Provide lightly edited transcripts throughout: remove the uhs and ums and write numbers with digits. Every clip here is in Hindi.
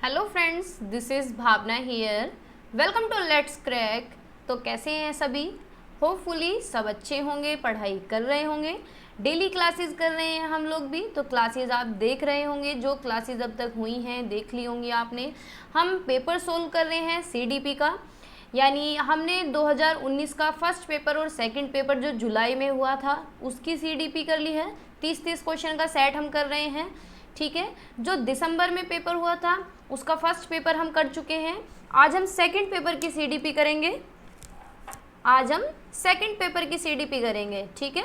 Hello friends, this is Bhavna here. Welcome to let's crack. तो कैसे हैं सभी? होपफुली सब अच्छे होंगे, पढ़ाई कर रहे होंगे, डेली क्लासेस कर रहे हैं हम लोग भी। तो क्लासेस आप देख रहे होंगे, जो क्लासेस अब तक हुई हैं देख ली होंगी आपने। हम पेपर सोल्व कर रहे हैं सीडीपी का, यानी हमने 2019 का फर्स्ट पेपर और सेकंड पेपर जो जुलाई में हुआ था उसकी सीडीपी कर ली है। 30-30 क्वेश्चन का सेट हम कर रहे हैं, ठीक है। जो दिसंबर में पेपर हुआ था उसका फर्स्ट पेपर हम कर चुके हैं। आज हम सेकंड पेपर की सीडीपी करेंगे। ठीक है।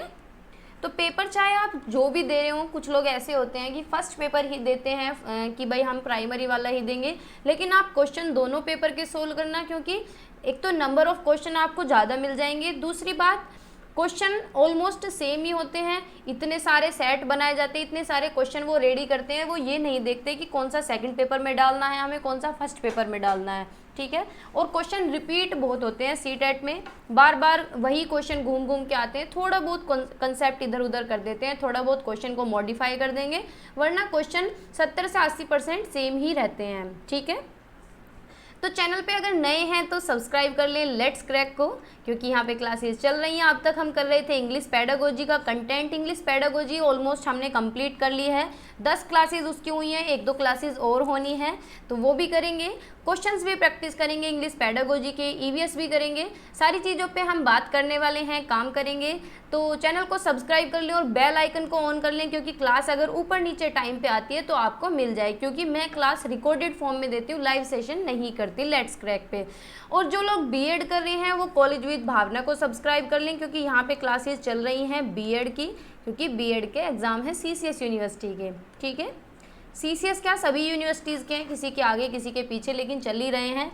तो पेपर चाहे आप जो भी दे रहे हो, कुछ लोग ऐसे होते हैं कि फर्स्ट पेपर ही देते हैं कि भाई हम प्राइमरी वाला ही देंगे, लेकिन आप क्वेश्चन दोनों पेपर के सोल्व करना, क्योंकि एक तो नंबर ऑफ क्वेश्चन आपको ज़्यादा मिल जाएंगे, दूसरी बात क्वेश्चन ऑलमोस्ट सेम ही होते हैं। इतने सारे सेट बनाए जाते हैं, इतने सारे क्वेश्चन वो रेडी करते हैं, वो ये नहीं देखते कि कौन सा सेकंड पेपर में डालना है हमें, कौन सा फर्स्ट पेपर में डालना है, ठीक है। और क्वेश्चन रिपीट बहुत होते हैं सीटेट में, बार बार वही क्वेश्चन घूम घूम के आते हैं। थोड़ा बहुत कंसेप्ट इधर उधर कर देते हैं, थोड़ा बहुत क्वेश्चन को मॉडिफाई कर देंगे, वरना क्वेश्चन 70 से 80% सेम ही रहते हैं, ठीक है। तो चैनल पे अगर नए हैं तो सब्सक्राइब कर लें लेट्स क्रैक को, क्योंकि यहाँ पे क्लासेस चल रही हैं। अब तक हम कर रहे थे इंग्लिश पेडागोजी का कंटेंट। इंग्लिश पेडागोजी ऑलमोस्ट हमने कंप्लीट कर ली है, 10 क्लासेस उसकी हुई हैं, 1-2 क्लासेस और होनी है, तो वो भी करेंगे। क्वेश्चंस भी प्रैक्टिस करेंगे इंग्लिश पेडागोजी के, ईवीएस भी करेंगे। सारी चीज़ों पे हम बात करने वाले हैं, काम करेंगे। तो चैनल को सब्सक्राइब कर लें और बेल आइकन को ऑन कर लें, क्योंकि क्लास अगर ऊपर नीचे टाइम पे आती है तो आपको मिल जाए, क्योंकि मैं क्लास रिकॉर्डेड फॉर्म में देती हूँ, लाइव सेशन नहीं करती लेट्स क्रैक पे। और जो लोग बीएड कर रहे हैं वो कॉलेज विद भावना को सब्सक्राइब कर लें, क्योंकि यहाँ पे क्लासेस चल रही हैं बीएड की, क्योंकि बीएड के एग्ज़ाम है सीसीएस यूनिवर्सिटी के, ठीक है। सीसीएस क्या, सभी यूनिवर्सिटीज़ के हैं, किसी के आगे किसी के पीछे, लेकिन चल ही रहे हैं।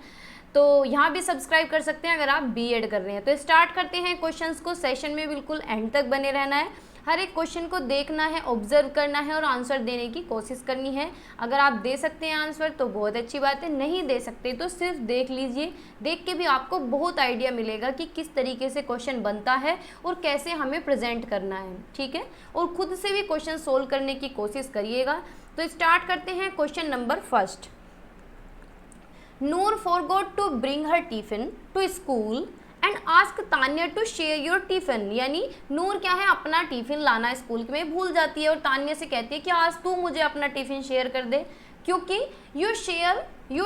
तो यहाँ भी सब्सक्राइब कर सकते हैं अगर आप बीएड कर रहे हैं। तो स्टार्ट करते हैं क्वेश्चंस को। सेशन में बिल्कुल एंड तक बने रहना है, हर एक क्वेश्चन को देखना है, ऑब्जर्व करना है और आंसर देने की कोशिश करनी है। अगर आप दे सकते हैं आंसर तो बहुत अच्छी बात है, नहीं दे सकते तो सिर्फ देख लीजिए। देख के भी आपको बहुत आइडिया मिलेगा कि किस तरीके से क्वेश्चन बनता है और कैसे हमें प्रेजेंट करना है, ठीक है। और खुद से भी क्वेश्चन सोल्व करने की कोशिश करिएगा। तो स्टार्ट करते हैं question number first. Noor forgot to bring her tiffin to school and asked Tanya to share your tiffin। यानी नूर क्या है, अपना टिफ़िन लाना स्कूल में भूल जाती है और तान्या से कहती है कि आज तू मुझे अपना टिफ़िन शेयर कर दे, क्योंकि you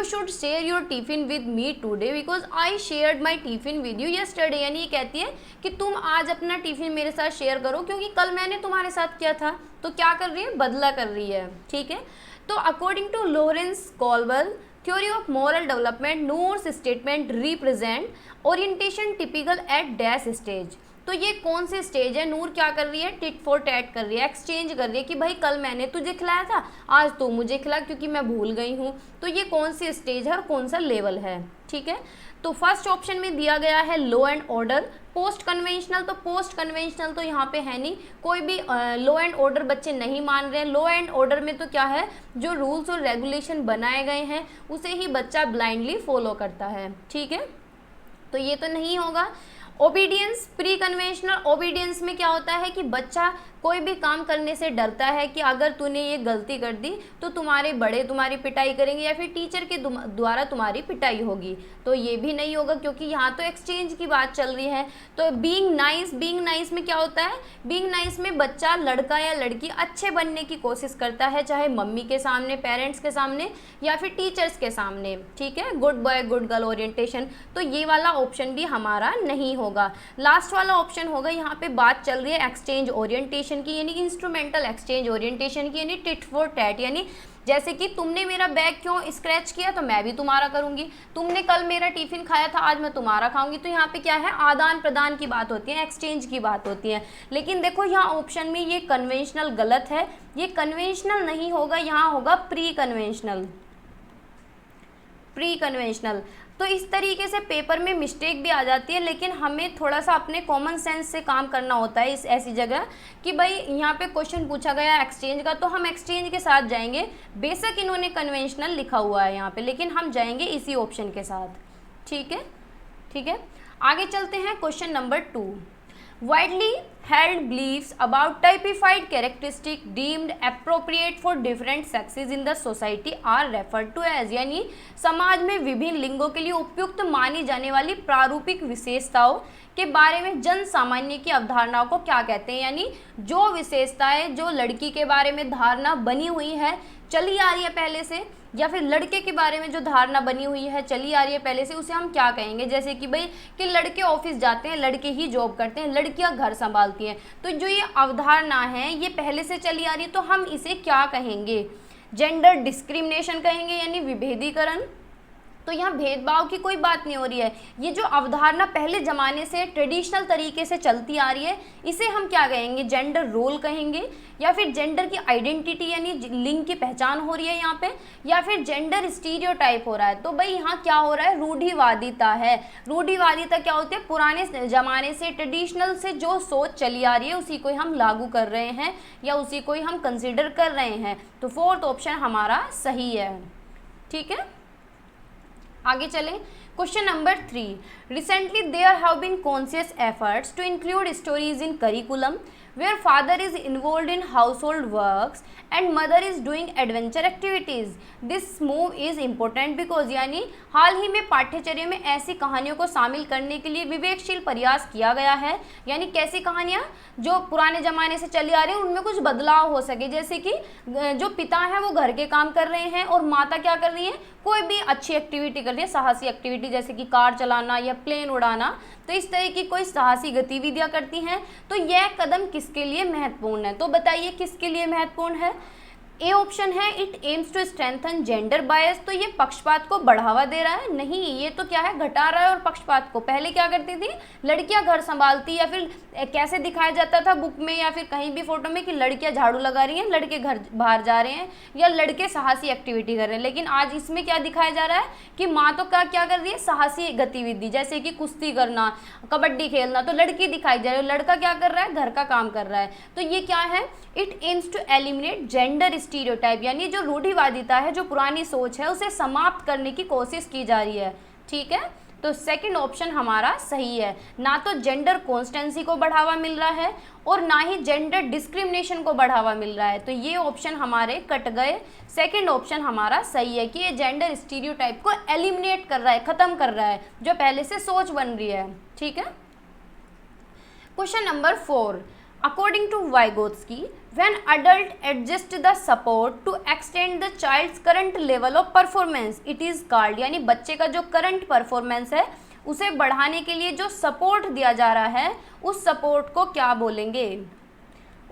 should share your tiffin with me today because I shared my tiffin with you yesterday. यानी ये कहती है कि तुम आज अपना टिफ़िन मेरे साथ शेयर करो, क्योंकि कल मैंने तुम्हारे साथ किया था। तो क्या कर रही है, बदला कर रही है, ठीक है। तो अकॉर्डिंग टू लॉरेंस कॉल्वेल theory of moral development, nurse's statement represent orientation typical at dash stage. तो ये कौन से स्टेज है? नूर क्या कर रही है, टिट फॉर टैट कर रही है, एक्सचेंज कर रही है कि भाई कल मैंने तुझे खिलाया था, आज तू मुझे खिला, क्योंकि मैं भूल गई हूँ। तो ये कौन सी स्टेज है और कौन सा लेवल है, ठीक है। तो फर्स्ट ऑप्शन में दिया गया है law and order. Post conventional, तो पोस्ट कन्वेंशनल तो यहाँ पे है नहीं, कोई भी लॉ एंड ऑर्डर बच्चे नहीं मान रहे हैं। लॉ एंड ऑर्डर में तो क्या है, जो रूल्स और रेगुलेशन बनाए गए हैं उसे ही बच्चा ब्लाइंडली फॉलो करता है, ठीक है। तो ये तो नहीं होगा। ओबीडियंस, प्री कन्वेंशनल ओबीडियंस में क्या होता है कि बच्चा कोई भी काम करने से डरता है कि अगर तूने ये गलती कर दी तो तुम्हारे बड़े तुम्हारी पिटाई करेंगे या फिर टीचर के द्वारा तुम्हारी पिटाई होगी। तो ये भी नहीं होगा, क्योंकि यहाँ तो एक्सचेंज की बात चल रही है। तो बीइंग नाइस में क्या होता है, बीइंग नाइस में बच्चा, लड़का या लड़की अच्छे बनने की कोशिश करता है, चाहे मम्मी के सामने, पेरेंट्स के सामने या फिर टीचर्स के सामने, ठीक है। Good boy good girl orientation. तो ये वाला ऑप्शन भी हमारा नहीं होगा। लास्ट वाला ऑप्शन होगा। यहाँ पे बात चल रही है एक्सचेंज ओरिएंटेशन की, यानी इंस्ट्रूमेंटल एक्सचेंज ओरिएंटेशन की, यानी टिट फॉर टैट। यानी जैसे कि तुमने मेरा बैग क्यों स्क्रैच किया तो मैं भी तुम्हारा करूंगी, तुमने कल मेरा टिफिन खाया था आज मैं तुम्हारा खाऊंगी। तो यहाँ पे क्या है, आदान प्रदान की बात होती है, एक्सचेंज की बात होती है। लेकिन देखो यहाँ ऑप्शन में ये कन्वेंशनल गलत है, ये कन्वेंशनल नहीं होगा, यहाँ होगा प्री कन्वेंशनल। तो इस तरीके से पेपर में मिस्टेक भी आ जाती है, लेकिन हमें थोड़ा सा अपने कॉमन सेंस से काम करना होता है इस ऐसी जगह कि भाई यहाँ पे क्वेश्चन पूछा गया एक्सचेंज का, तो हम एक्सचेंज के साथ जाएंगे। बेशक इन्होंने कन्वेंशनल लिखा हुआ है यहाँ पे, लेकिन हम जाएंगे इसी ऑप्शन के साथ, ठीक है। आगे चलते हैं question number 2। widely held beliefs about typified characteristic deemed appropriate for different sexes in the society are referred to as, यानी समाज में विभिन्न लिंगों के लिए उपयुक्त मानी जाने वाली प्रारूपिक विशेषताओं के बारे में जन सामान्य की अवधारणाओं को क्या कहते हैं। यानी जो विशेषताएं जो लड़की के बारे में धारणा बनी हुई है, चली आ रही है पहले से, या फिर लड़के के बारे में जो धारणा बनी हुई है, चली आ रही है पहले से, उसे हम क्या कहेंगे। जैसे कि भाई कि लड़के ऑफिस जाते हैं, लड़के ही जॉब करते हैं, लड़कियां घर संभालती हैं, तो जो ये अवधारणा है ये पहले से चली आ रही है, तो हम इसे क्या कहेंगे, जेंडर डिस्क्रिमिनेशन कहेंगे, यानी विभेदीकरण। तो यहाँ भेदभाव की कोई बात नहीं हो रही है, ये जो अवधारणा पहले ज़माने से ट्रेडिशनल तरीके से चलती आ रही है, इसे हम क्या कहेंगे, जेंडर रोल कहेंगे, या फिर जेंडर की आइडेंटिटी यानी लिंग की पहचान हो रही है यहाँ पे, या फिर जेंडर स्टीरियोटाइप हो रहा है। तो भाई यहाँ क्या हो रहा है, रूढ़िवादिता है। रूढ़िवादिता क्या होती है, पुराने ज़माने से ट्रेडिशनल से जो सोच चली आ रही है उसी को हम लागू कर रहे हैं या उसी को ही हम कंसिडर कर रहे हैं। तो फोर्थ ऑप्शन हमारा सही है। ठीक है, आगे चलें। Question number 3, recently there have been conscious efforts to include stories in curriculum where father is involved in household works and mother is doing adventure activities. This move is important because, यानी हाल ही में पाठ्यचर्या में ऐसी कहानियों को शामिल करने के लिए विवेकशील प्रयास किया गया है। यानी कैसी कहानियाँ जो पुराने ज़माने से चली आ रही हैं उनमें कुछ बदलाव हो सके, जैसे कि जो पिता हैं वो घर के काम कर रहे हैं और माता क्या कर रही है, कोई भी अच्छी एक्टिविटी कर रही है, साहसी एक्टिविटी, जैसे कि कार चलाना या प्लेन उड़ाना। तो इस तरह की कोई साहसी गतिविधियां करती हैं। तो यह कदम किसके लिए महत्वपूर्ण है, तो बताइए किसके लिए महत्वपूर्ण है। ए ऑप्शन है it aims to strengthen gender bias, तो ये पक्षपात को बढ़ावा दे रहा है, नहीं ये तो क्या है, घटा रहा है। और पक्षपात को पहले क्या करती थी, लड़कियां घर संभालती, या फिर कैसे दिखाया जाता था बुक में या फिर कहीं भी फोटो में कि लड़कियां झाड़ू लगा रही हैं, लड़के घर बाहर जा रहे हैं, या लड़के साहसी एक्टिविटी कर रहे हैं। लेकिन आज इसमें क्या दिखाया जा रहा है कि माँ तो क्या कर रही है, साहसी गतिविधि, जैसे कि कुश्ती करना, कबड्डी खेलना, तो लड़की दिखाई जा रही है, लड़का क्या कर रहा है, घर का काम कर रहा है। तो ये क्या है, it aims to eliminate gender stereotype, यानी जो रूढ़िवादिता है, जो पुरानी सोच है, उसे समाप्त करने की कोशिश की जा रही है। ठीक है, तो सेकंड ऑप्शन हमारा सही है। ना तो जेंडर कॉन्स्टेंसी को बढ़ावा मिल रहा है और ना ही जेंडर डिस्क्रिमिनेशन को बढ़ावा मिल रहा है, तो ये ऑप्शन हमारे कट गए। सेकंड ऑप्शन हमारा सही है कि ये जेंडर स्टीरियोटाइप को एलिमिनेट कर रहा है, खत्म कर रहा है, जो पहले से सोच बन रही है। ठीक है, question number 4, according to Vygotsky, when adult adjust the support to extend the child's current level of performance, it is called, यानी बच्चे का जो करंट परफॉर्मेंस है उसे बढ़ाने के लिए जो सपोर्ट दिया जा रहा है उस सपोर्ट को क्या बोलेंगे,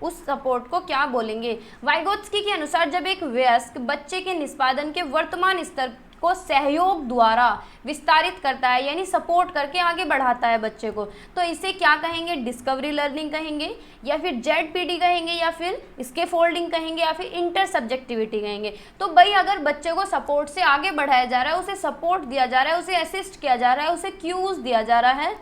उस सपोर्ट को क्या बोलेंगे। वाइगोत्स्की के अनुसार जब एक वयस्क बच्चे के निष्पादन के वर्तमान स्तर को सहयोग द्वारा विस्तारित करता है, यानी सपोर्ट करके आगे बढ़ाता है बच्चे को, तो इसे क्या कहेंगे, डिस्कवरी लर्निंग कहेंगे, या फिर ZPD कहेंगे, या फिर स्कैफोल्डिंग कहेंगे, या फिर इंटर सब्जेक्टिविटी कहेंगे। तो भाई अगर बच्चे को सपोर्ट से आगे बढ़ाया जा रहा है, उसे सपोर्ट दिया जा रहा है, उसे असिस्ट किया जा रहा है, उसे क्यूज दिया जा रहा है,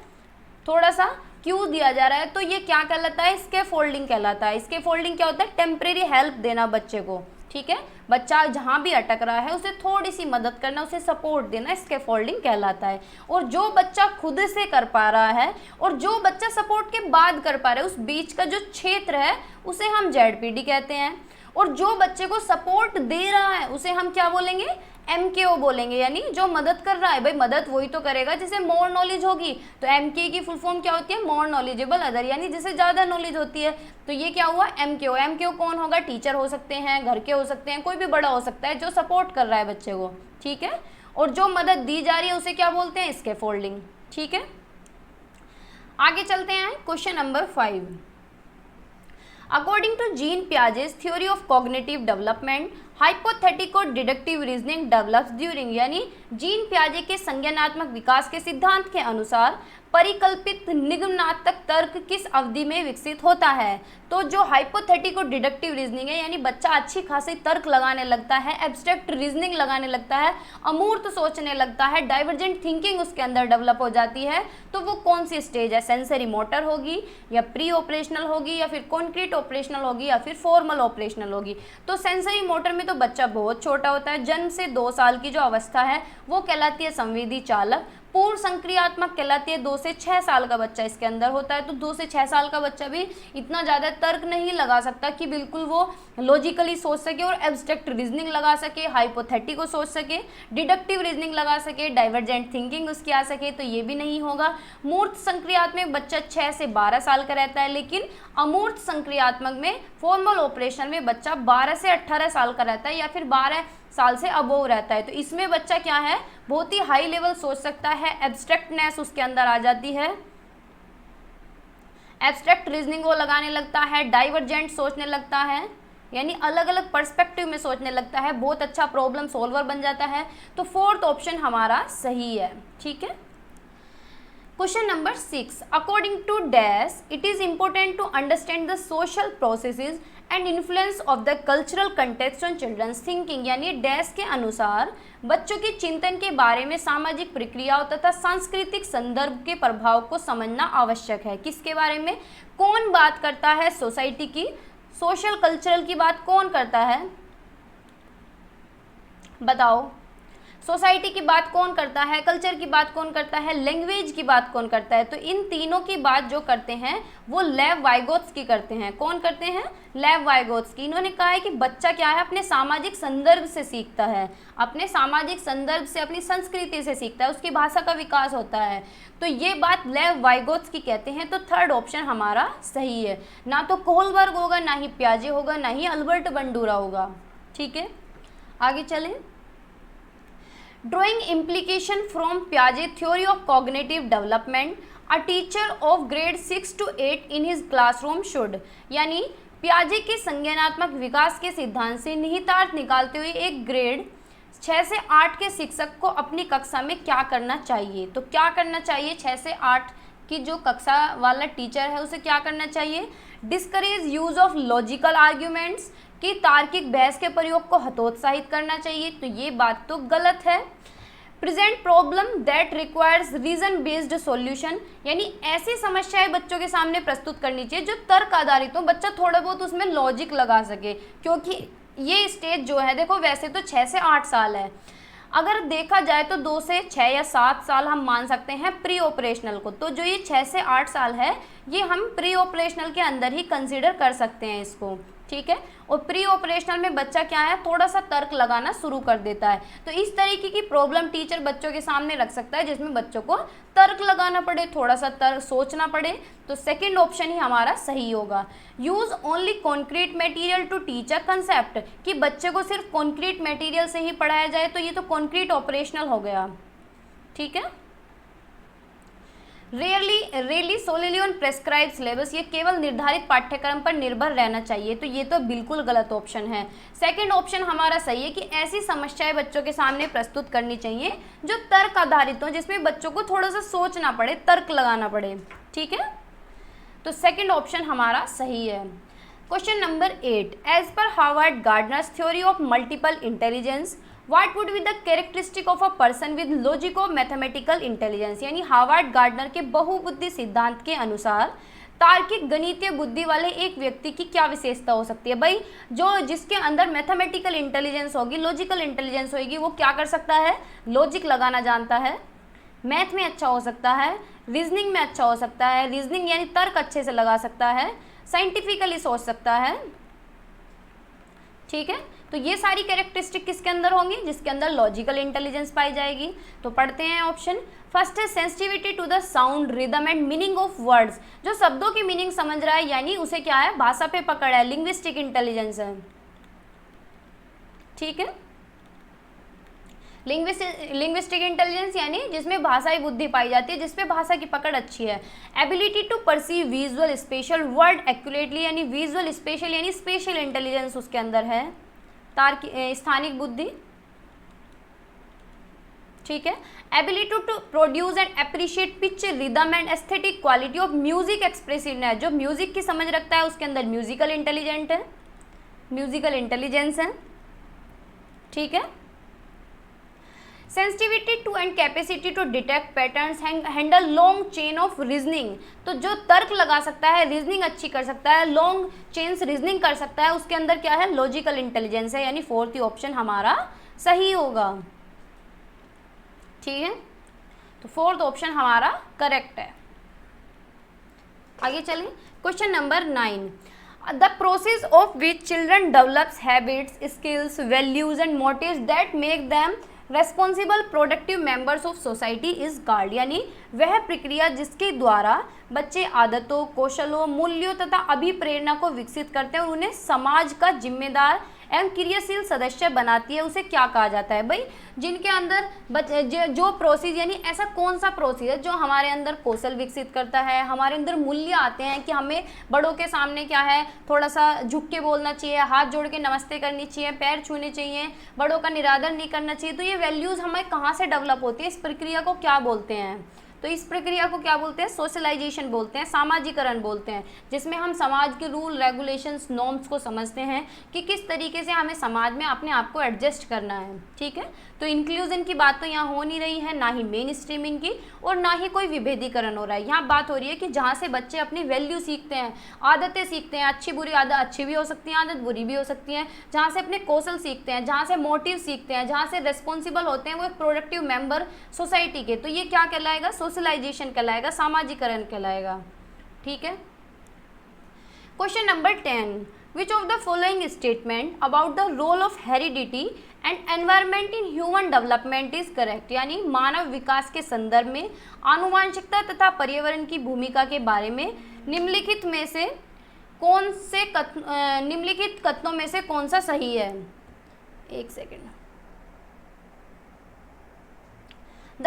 थोड़ा सा क्यू दिया जा रहा है, तो ये क्या कहलाता है, स्कैफोल्डिंग कहलाता है। स्कैफोल्डिंग क्या होता है, टेम्परेरी हेल्प देना बच्चे को। ठीक है, बच्चा जहाँ भी अटक रहा है उसे थोड़ी सी मदद करना, उसे सपोर्ट देना, स्कैफोल्डिंग कहलाता है। और जो बच्चा खुद से कर पा रहा है और जो बच्चा सपोर्ट के बाद कर पा रहा है, उस बीच का जो क्षेत्र है उसे हम ZPD कहते हैं। और जो बच्चे को सपोर्ट दे रहा है उसे हम क्या बोलेंगे, MKO बोलेंगे, यानी जो मदद कर रहा है। भाई मदद वही तो करेगा जिसे मोर नॉलेज होगी, तो MK की फुल फॉर्म क्या होती है, मोर नॉलेजेबल अदर, यानी जिसे ज़्यादा नॉलेज होती है। तो ये क्या हुआ, MKO। MKO कौन होगा, टीचर हो सकते हैं, घर के हो सकते हैं, कोई भी बड़ा हो सकता है जो सपोर्ट कर रहा है बच्चे को। ठीक है, और जो मदद दी जा रही है उसे क्या बोलते हैं, स्कैफोल्डिंग। ठीक है, आगे चलते हैं, question number 5। According to Jean Piaget's theory of cognitive development, hypothetico deductive reasoning develops during, यानी जीन पियाजे के संज्ञानात्मक विकास के सिद्धांत के अनुसार परिकल्पित निगमनात्मक तर्क किस अवधि में विकसित होता है। तो जो हाइपोथेटिको-डिडक्टिव रीजनिंग है, यानी बच्चा अच्छी खासी तर्क लगाने लगता है, एब्स्ट्रैक्ट रीजनिंग लगाने लगता है, अमूर्त सोचने लगता है, डाइवर्जेंट थिंकिंग उसके अंदर डेवलप हो जाती है, तो वो कौन सी स्टेज है, सेंसरी मोटर होगी या प्री ऑपरेशनल होगी या फिर कॉन्क्रीट ऑपरेशनल होगी या फिर फॉर्मल ऑपरेशनल होगी। तो सेंसरी मोटर में तो बच्चा बहुत छोटा होता है, जन्म से 2 साल की जो अवस्था है वो कहलाती है संवेदी चालक। पूर्व संक्रियात्मक कहलाती है। 2 से 6 साल का बच्चा इसके अंदर होता है। तो 2 से 6 साल का बच्चा भी इतना ज़्यादा तर्क नहीं लगा सकता कि बिल्कुल वो लॉजिकली सोच सके और एब्स्ट्रैक्ट रीजनिंग लगा सके, हाइपोथेटिको सोच सके, डिडक्टिव रीजनिंग लगा सके, डाइवर्जेंट थिंकिंग उसकी आ सके, तो ये भी नहीं होगा। मूर्त संक्रियात्मक बच्चा 6 से 12 साल का रहता है, लेकिन अमूर्त संक्रियात्मक में फॉर्मल ऑपरेशन में बच्चा 12 से 18 साल का रहता है या फिर 12 साल से अबोव रहता है। तो इसमें बच्चा क्या है, बहुत ही हाई लेवल सोच सकता है, एब्स्ट्रैक्टनेस उसके अंदर आ जाती है, एब्स्ट्रैक्ट रीजनिंग वो लगाने लगता है, डाइवर्जेंट सोचने लगता है, यानी अलग अलग पर्सपेक्टिव में सोचने लगता है, बहुत अच्छा प्रॉब्लम सॉल्वर बन जाता है। तो फोर्थ ऑप्शन हमारा सही है। ठीक है। Question number 6, according to dash it is important to understand the social processes and influence of the cultural context on children's thinking, यानी डैश के अनुसार बच्चों के चिंतन के बारे में सामाजिक प्रक्रियाओं तथा सांस्कृतिक संदर्भ के प्रभाव को समझना आवश्यक है। किसके बारे में, कौन बात करता है, सोसाइटी की, सोशल कल्चरल की बात कौन करता है, बताओ। सोसाइटी की बात कौन करता है, कल्चर की बात कौन करता है, लैंग्वेज की बात कौन करता है। तो इन तीनों की बात जो करते हैं वो लेव वाइगोत्स्की करते हैं। कौन करते हैं, लेव वाइगोत्स्की। इन्होंने कहा है कि बच्चा क्या है, अपने सामाजिक संदर्भ से सीखता है, अपने सामाजिक संदर्भ से, अपनी संस्कृति से सीखता है, उसकी भाषा का विकास होता है। तो ये बात लेव वाइगोत्स्की कहते हैं। तो थर्ड ऑप्शन हमारा सही है। ना तो कोहलबर्ग होगा, ना ही पियाजे होगा, ना ही अल्बर्ट बंडूरा होगा। ठीक है, आगे चलें। Drawing implication from Piaget theory of cognitive development, a teacher of grade 6 to 8 in his classroom should, यानी पियाजे के संज्ञानात्मक विकास के सिद्धांत से निहितार्थ निकालते हुए एक ग्रेड 6 से 8 के शिक्षक को अपनी कक्षा में क्या करना चाहिए। तो क्या करना चाहिए, 6 से 8 की जो कक्षा वाला टीचर है उसे क्या करना चाहिए, discourage use of logical arguments, कि तार्किक बहस के प्रयोग को हतोत्साहित करना चाहिए। तो ये बात तो गलत है। Present problem that requires reason based solution, यानी ऐसी समस्याएं बच्चों के सामने प्रस्तुत करनी चाहिए जो तर्क आधारित हो, बच्चा थोड़ा बहुत उसमें लॉजिक लगा सके। क्योंकि ये स्टेज जो है, देखो वैसे तो 6 से 8 साल है, अगर देखा जाए तो 2 से 6 या 7 साल हम मान सकते हैं प्री ऑपरेशनल को। तो जो ये 6 से 8 साल है ये हम प्री ऑपरेशनल के अंदर ही कंसीडर कर सकते हैं इसको। ठीक है, और प्री ऑपरेशनल में बच्चा क्या है, थोड़ा सा तर्क लगाना शुरू कर देता है। तो इस तरीके की प्रॉब्लम टीचर बच्चों के सामने रख सकता है जिसमें बच्चों को तर्क लगाना पड़े, थोड़ा सा तर्क सोचना पड़े। तो सेकंड ऑप्शन ही हमारा सही होगा। Use only concrete material to teach a concept, कि बच्चे को सिर्फ कॉन्क्रीट मटेरियल से ही पढ़ाया जाए, तो ये तो कॉन्क्रीट ऑपरेशनल हो गया। ठीक है। रेयरली सोलिली ऑन प्रेस्क्राइब सिलेबस, ये केवल निर्धारित पाठ्यक्रम पर निर्भर रहना चाहिए। तो ये तो बिल्कुल गलत ऑप्शन है। सेकंड ऑप्शन हमारा सही है कि ऐसी समस्याएं बच्चों के सामने प्रस्तुत करनी चाहिए जो तर्क आधारित हो, जिसमें बच्चों को थोड़ा सा सोचना पड़े, तर्क लगाना पड़े। ठीक है, तो सेकंड ऑप्शन हमारा सही है। Question number 8, as per Harvard Gardner's theory of multiple intelligence what would be the characteristic of a person with logico mathematical intelligence, यानी हार्वर्ड गार्डनर के बहुबुद्धि सिद्धांत के अनुसार तार्किक गणितीय बुद्धि वाले एक व्यक्ति की क्या विशेषता हो सकती है। भाई जो जिसके अंदर मैथमेटिकल इंटेलिजेंस होगी, लॉजिकल इंटेलिजेंस होगी, वो क्या कर सकता है, लॉजिक लगाना जानता है, मैथ में अच्छा हो सकता है, रीजनिंग में अच्छा हो सकता है, रीजनिंग यानी तर्क अच्छे से लगा सकता है, साइंटिफिकली सोच सकता है। ठीक है, तो ये सारी कैरेक्टरिस्टिक किसके अंदर होंगी, जिसके अंदर लॉजिकल इंटेलिजेंस पाई जाएगी। तो पढ़ते हैं ऑप्शन। फर्स्ट है sensitivity to the sound, rhythm and meaning of words, जो शब्दों की मीनिंग समझ रहा है, यानी उसे क्या है, भाषा पे पकड़ है, लिंग्विस्टिक इंटेलिजेंस है। ठीक है, लिंग्विस्टिक इंटेलिजेंस यानी जिसमें भाषाई बुद्धि पाई जाती है, जिसपे भाषा की पकड़ अच्छी है। Ability to perceive visual spatial word accurately, यानी विजुअल स्पेशल यानी स्पेशल इंटेलिजेंस उसके अंदर है, स्थानिक बुद्धि। ठीक है, ability to produce and appreciate pitch, rhythm and aesthetic quality of music expressiveness, जो म्यूजिक की समझ रखता है उसके अंदर म्यूजिकल इंटेलिजेंस है। ठीक है, sensitivity to and capacity to detect patterns, handle long chain of reasoning, तो जो तर्क लगा सकता है, रीजनिंग अच्छी कर सकता है, लॉन्ग चेन्स रीजनिंग कर सकता है, उसके अंदर क्या है, लॉजिकल इंटेलिजेंस है, यानी फोर्थ ऑप्शन हमारा सही होगा। ठीक है, तो फोर्थ ऑप्शन हमारा करेक्ट है। आगे चलिए, question number 9, the process of which children develops habits, skills, values and motives that make them responsible productive members of society is guard, यानी वह प्रक्रिया जिसके द्वारा बच्चे आदतों, कौशलों, मूल्यों तथा अभिप्रेरणा को विकसित करते हैं और उन्हें समाज का जिम्मेदार एवं क्रियाशील सदस्य बनाती है, उसे क्या कहा जाता है। भाई जिनके अंदर जो प्रोसेस, यानी ऐसा कौन सा प्रोसेस है जो हमारे अंदर कौशल विकसित करता है, हमारे अंदर मूल्य आते हैं कि हमें बड़ों के सामने क्या है, थोड़ा सा झुक के बोलना चाहिए, हाथ जोड़ के नमस्ते करनी चाहिए, पैर छूने चाहिए, बड़ों का निरादर नहीं करना चाहिए। तो ये वैल्यूज़ हमें कहाँ से डेवलप होती है, इस प्रक्रिया को क्या बोलते हैं। तो इस प्रक्रिया को क्या बोलते हैं, सोशलाइजेशन बोलते हैं, सामाजिकरण बोलते हैं, जिसमें हम समाज के रूल, रेगुलेशंस, नॉर्म्स को समझते हैं कि किस तरीके से हमें समाज में अपने आप को एडजस्ट करना है। ठीक है, तो इंक्लूजन की बात तो यहाँ हो नहीं रही है, ना ही मेन स्ट्रीमिंग की, और ना ही कोई विभेदीकरण हो रहा है। यहाँ बात हो रही है कि जहाँ से बच्चे अपनी वैल्यू सीखते हैं, आदतें सीखते हैं, अच्छी बुरी आदत अच्छी भी हो सकती हैं, आदत बुरी भी हो सकती हैं, जहाँ से अपने कौशल सीखते हैं, जहाँ से मोटिव सीखते हैं, जहाँ से रेस्पॉन्सिबल होते हैं वो एक प्रोडक्टिव मेंबर सोसाइटी के, तो ये क्या कहलाएगा, सोशलाइजेशन कहलाएगा, सामाजिकरण कहलाएगा। ठीक है, question number 10, which of the following statement about the role of heredity and environment in human development is correct, यानी मानव विकास के संदर्भ में आनुवांशिकता तथा पर्यावरण की भूमिका के बारे में निम्नलिखित कथनों में से कौन सा सही है। एक second. The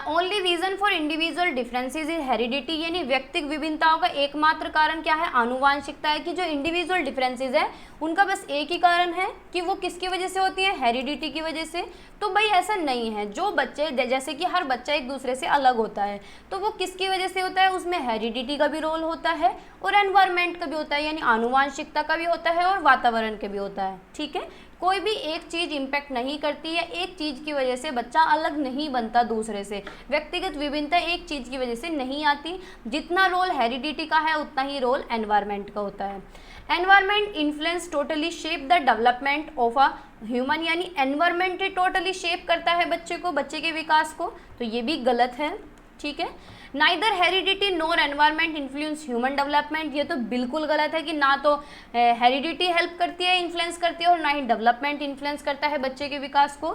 only reason for individual differences is heredity, यानी व्यक्तिगत विभिन्नताओं का एकमात्र कारण क्या है, आनुवांशिकता है। कि जो इंडिविजुअल डिफरेंसेस है उनका बस एक ही कारण है कि वो किसकी वजह से होती है, हेरिडिटी की वजह से। तो भाई ऐसा नहीं है, जो बच्चे, जैसे कि हर बच्चा एक दूसरे से अलग होता है, तो वो किसकी वजह से होता है, उसमें हेरिडिटी का भी रोल होता है और एनवायरनमेंट का भी होता है, यानी आनुवांशिकता का भी होता है और वातावरण का भी होता है। ठीक है, कोई भी एक चीज़ इम्पैक्ट नहीं करती है, एक चीज़ की वजह से बच्चा अलग नहीं बनता दूसरे से, व्यक्तिगत विभिन्नता एक चीज़ की वजह से नहीं आती। जितना रोल हेरिडिटी का है उतना ही रोल एनवायरनमेंट का होता है। Environment influence totally shape the development of a human, यानी एनवायरनमेंट टोटली शेप करता है बच्चे को, बच्चे के विकास को, तो ये भी गलत है। ठीक है, neither heredity nor environment influence human development, ये तो बिल्कुल गलत है कि ना तो हेरिडिटी हेल्प करती है, इन्फ्लुएंस करती है, और ना ही डेवलपमेंट इन्फ्लुएंस करता है बच्चे के विकास को।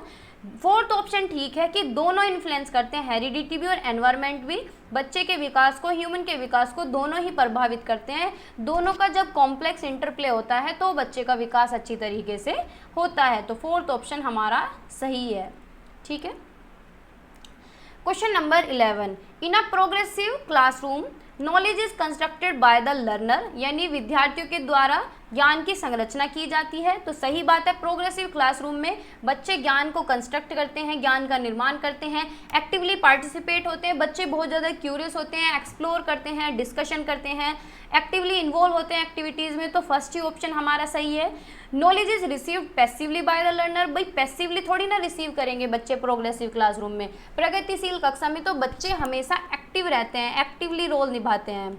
फोर्थ ऑप्शन ठीक है कि दोनों इन्फ्लुएंस करते हैं, हेरिडिटी भी और एनवायरनमेंट भी बच्चे के विकास को, ह्यूमन के विकास को दोनों ही प्रभावित करते हैं। दोनों का जब कॉम्प्लेक्स इंटरप्ले होता है तो बच्चे का विकास अच्छी तरीके से होता है। तो फोर्थ ऑप्शन हमारा सही है। ठीक है, question number 11, in a progressive classroom knowledge is constructed by the learner, यानी विद्यार्थियों के द्वारा ज्ञान की संरचना की जाती है। तो सही बात है, प्रोग्रेसिव क्लासरूम में बच्चे ज्ञान को कंस्ट्रक्ट करते हैं, ज्ञान का निर्माण करते हैं, एक्टिवली पार्टिसिपेट होते हैं, बच्चे बहुत ज़्यादा क्यूरियस होते हैं, एक्सप्लोर करते हैं, डिस्कशन करते हैं, एक्टिवली इन्वॉल्व होते हैं एक्टिविटीज़ में। तो फर्स्ट ही ऑप्शन हमारा सही है। Knowledge is received passively bye the learner, भाई पैसिवली थोड़ी ना रिसीव करेंगे बच्चे प्रोग्रेसिव क्लासरूम में। प्रगतिशील कक्षा में तो बच्चे हमेशा एक्टिव रहते हैं, एक्टिवली रोल निभाते हैं,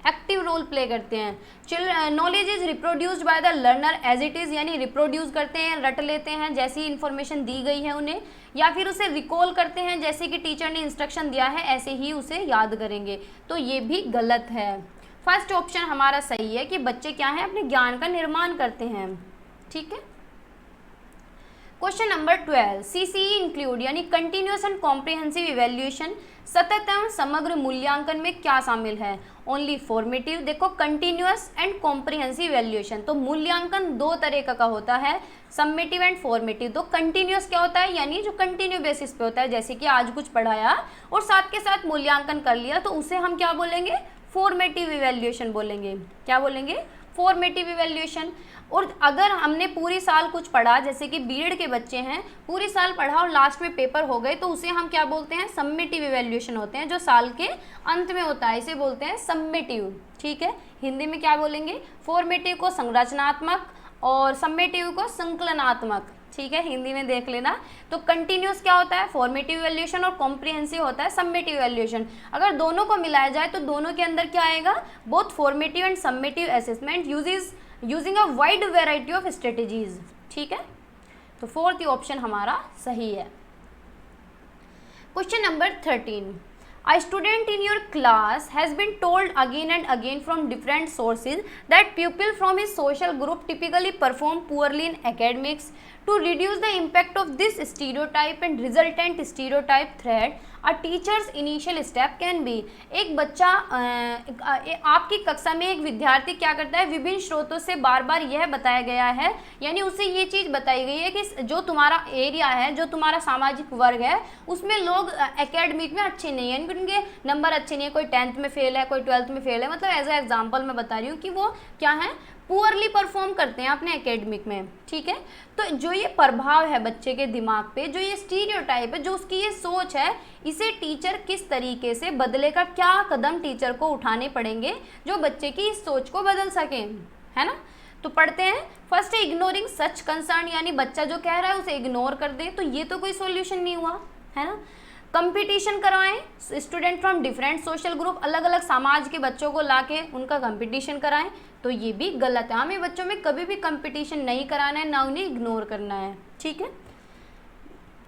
एक्टिव रोल प्ले करते हैं। Knowledge is reproduced by the learner as it is, यानी रिप्रोड्यूस करते हैं, रट लेते हैं जैसी इन्फॉर्मेशन दी गई है उन्हें, या फिर उसे रिकॉल करते हैं जैसे कि टीचर ने इंस्ट्रक्शन दिया है ऐसे ही उसे याद करेंगे। तो ये भी गलत है। फर्स्ट ऑप्शन हमारा सही है कि बच्चे क्या हैं, अपने ज्ञान का निर्माण करते हैं। ठीक है, क्वेश्चन नंबर 12, CCE इंक्लूड, यानी कंटिन्यूअस एंड कॉम्प्रिहेंसिव इवैल्यूएशन, सतत एवं समग्र मूल्यांकन में क्या शामिल है। ओनली फॉर्मेटिव, देखो कंटिन्यूअस एंड कॉम्प्रिहेंसिव इवैल्यूएशन, तो मूल्यांकन दो तरह का होता है, समेटिव एंड फॉर्मेटिव। तो कंटिन्यूअस क्या होता है, यानी जो कंटिन्यू बेसिस पे होता है, जैसे कि आज कुछ पढ़ाया और साथ के साथ मूल्यांकन कर लिया, तो उसे हम क्या बोलेंगे, फॉर्मेटिव इवैल्यूएशन बोलेंगे। क्या बोलेंगे, फॉर्मेटिव इवैल्यूएशन। और अगर हमने पूरी साल कुछ पढ़ा, जैसे कि बीएड के बच्चे हैं, पूरी साल पढ़ा और लास्ट में पेपर हो गए, तो उसे हम क्या बोलते हैं, सम्मेटिव इवैल्यूएशन होते हैं, जो साल के अंत में होता है, इसे बोलते हैं सम्मेटिव। ठीक है, हिंदी में क्या बोलेंगे, फॉर्मेटिव को संरचनात्मक और सम्मेटिव को संकलनात्मक। ठीक है, हिंदी में देख लेना। तो कंटिन्यूस क्या होता है, फॉर्मेटिव इवैल्यूएशन, और कॉम्प्रिहेंसिव होता है सम्मेटिव इवैल्यूएशन। अगर दोनों को मिलाया जाए तो दोनों के अंदर क्या आएगा, both formative and summative assessment using a wide variety of strategies. ठीक है, तो फोर्थ ऑप्शन हमारा सही है। Question number 13. A student in your class has been told again and again from different sources that pupils from his social group typically perform poorly in academics. To reduce the impact of this stereotype and resultant stereotype threat, a teacher's initial step can be. एक बच्चा आपकी कक्षा में एक विद्यार्थी क्या करता है, विभिन्न स्रोतों से बार बार यह बताया गया है, यानी उसे ये चीज़ बताई गई है कि जो तुम्हारा एरिया है, जो तुम्हारा सामाजिक वर्ग है, उसमें लोग एकेडमिक में अच्छे नहीं हैं, उनके नंबर अच्छे नहीं है, कोई 10th में फेल है, कोई 12th में फेल है, मतलब एज ए एग्जाम्पल मैं बता रही हूँ कि वो क्या है, पुअरली परफॉर्म करते हैं अपने एकेडमिक में, ठीक है। तो जो ये प्रभाव है बच्चे के दिमाग पे, जो ये स्टीरियोटाइप है, जो उसकी ये सोच है, इसे टीचर किस तरीके से बदलेगा, क्या कदम टीचर को उठाने पड़ेंगे जो बच्चे की इस सोच को बदल सकें, है ना। तो पढ़ते हैं। फर्स्ट है इग्नोरिंग सच कंसर्न, यानी बच्चा जो कह रहा है उसे इग्नोर कर दे, तो ये तो कोई सॉल्यूशन नहीं हुआ, है ना। कंपटीशन करवाएं, student from different social group, अलग अलग समाज के बच्चों को लाके उनका कंपटीशन कराएं, तो ये भी गलत है। हमें बच्चों में कभी भी कंपटीशन नहीं कराना है, ना उन्हें इग्नोर करना है, ठीक है।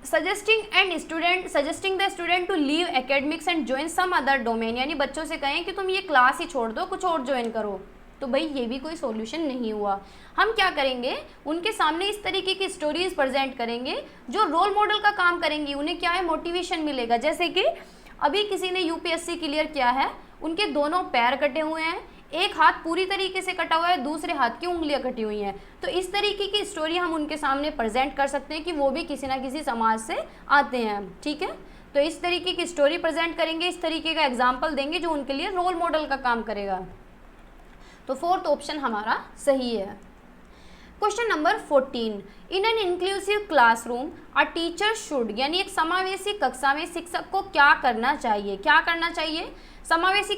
Suggesting the student to leave academics and join some other domain, यानी बच्चों से कहें कि तुम ये क्लास ही छोड़ दो, कुछ और ज्वाइन करो, तो भाई ये भी कोई सॉल्यूशन नहीं हुआ। हम क्या करेंगे, उनके सामने इस तरीके की स्टोरीज प्रेजेंट करेंगे जो रोल मॉडल का काम करेंगी, उन्हें क्या है, मोटिवेशन मिलेगा। जैसे कि अभी किसी ने यूपीएससी क्लियर किया है, उनके दोनों पैर कटे हुए हैं, एक हाथ पूरी तरीके से कटा हुआ है, दूसरे हाथ की उंगलियां कटी हुई हैं, तो इस तरीके की स्टोरी हम उनके सामने प्रेजेंट कर सकते हैं कि वो भी किसी ना किसी समाज से आते हैं, ठीक है। तो इस तरीके की स्टोरी प्रेजेंट करेंगे, इस तरीके का एग्जाम्पल देंगे जो उनके लिए रोल मॉडल का काम करेगा। तो फोर्थ ऑप्शन हमारा सही है। Question number 14, in an inclusive classroom a teacher should, यानी एक समावेशी कक्षा में शिक्षक को क्या करना चाहिए, क्या करना चाहिए। समावेशी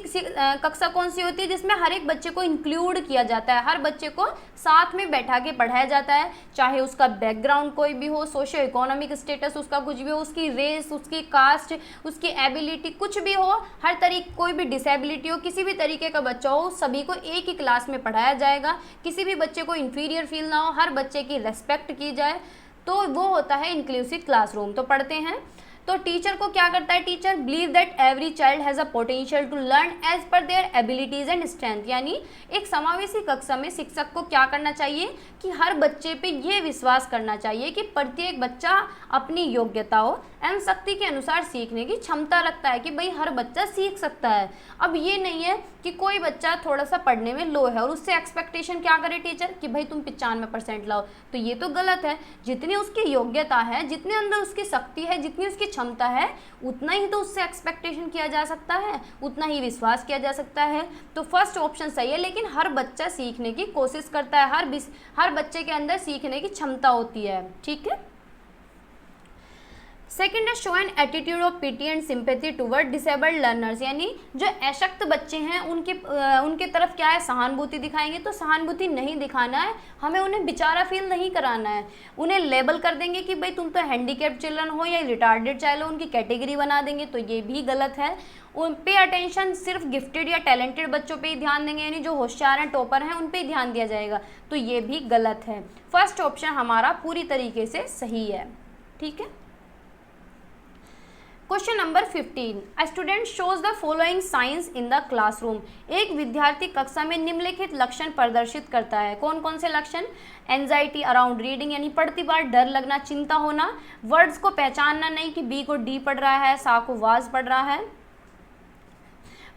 कक्षा कौन सी होती है, जिसमें हर एक बच्चे को इंक्लूड किया जाता है, हर बच्चे को साथ में बैठा के पढ़ाया जाता है, चाहे उसका बैकग्राउंड कोई भी हो, सोशियो इकोनॉमिक स्टेटस उसका कुछ भी हो, उसकी रेस, उसकी कास्ट, उसकी एबिलिटी कुछ भी हो, हर तरीके, कोई भी डिसेबिलिटी हो, किसी भी तरीके का बच्चा हो, सभी को एक ही क्लास में पढ़ाया जाएगा, किसी भी बच्चे को इन्फीरियर फील ना हो, हर बच्चे की रेस्पेक्ट की जाए, तो वो होता है इंक्लूसिव क्लासरूम। तो पढ़ते हैं। तो टीचर को क्या करता है, teacher believe that every child has a potential to learn as per their abilities and strength, यानी एक समावेशी कक्षा में शिक्षक को क्या करना चाहिए कि हर बच्चे पे ये विश्वास करना चाहिए कि प्रत्येक बच्चा अपनी योग्यताओं एवं शक्ति के अनुसार सीखने की क्षमता रखता है, कि भाई हर बच्चा सीख सकता है। अब ये नहीं है कि कोई बच्चा थोड़ा सा पढ़ने में लो है और उससे एक्सपेक्टेशन क्या करे टीचर कि भाई तुम 95% लाओ, तो ये तो गलत है। जितनी उसकी योग्यता है, जितने अंदर उसकी शक्ति है, जितनी उसकी क्षमता है, उतना ही तो उससे एक्सपेक्टेशन किया जा सकता है, उतना ही विश्वास किया जा सकता है। तो फर्स्ट ऑप्शन सही है, लेकिन हर बच्चा सीखने की कोशिश करता है, हर बच्चे के अंदर सीखने की क्षमता होती है, ठीक है। सेकेंड है show an attitude of PT and sympathy toward disabled learners, यानी जो अशक्त बच्चे हैं उनके तरफ क्या है, सहानुभूति दिखाएंगे। तो सहानुभूति नहीं दिखाना है, हमें उन्हें बेचारा फील नहीं कराना है, उन्हें लेबल कर देंगे कि भाई तुम तो हैंडीकैप्ड चिल्ड्रन हो या रिटार्डेड चाइल्ड हो, उनकी कैटेगरी बना देंगे, तो ये भी गलत है। उन पे अटेंशन सिर्फ गिफ्टेड या टैलेंटेड बच्चों पे ही ध्यान देंगे, यानी जो होशियार हैं, टॉपर हैं, उन पे ही ध्यान दिया जाएगा, तो ये भी गलत है। फर्स्ट ऑप्शन हमारा पूरी तरीके से सही है, ठीक है। Question number 15, a student shows the following science in the classroom, एक विद्यार्थी कक्षा में निम्नलिखित लक्षण प्रदर्शित करता है। कौन कौन से लक्षण, एंजाइटी अराउंड रीडिंग, यानी पढ़ती बार डर लगना, चिंता होना, वर्ड्स को पहचानना नहीं कि बी को डी पढ़ रहा है, सा को वाज पढ़ रहा है,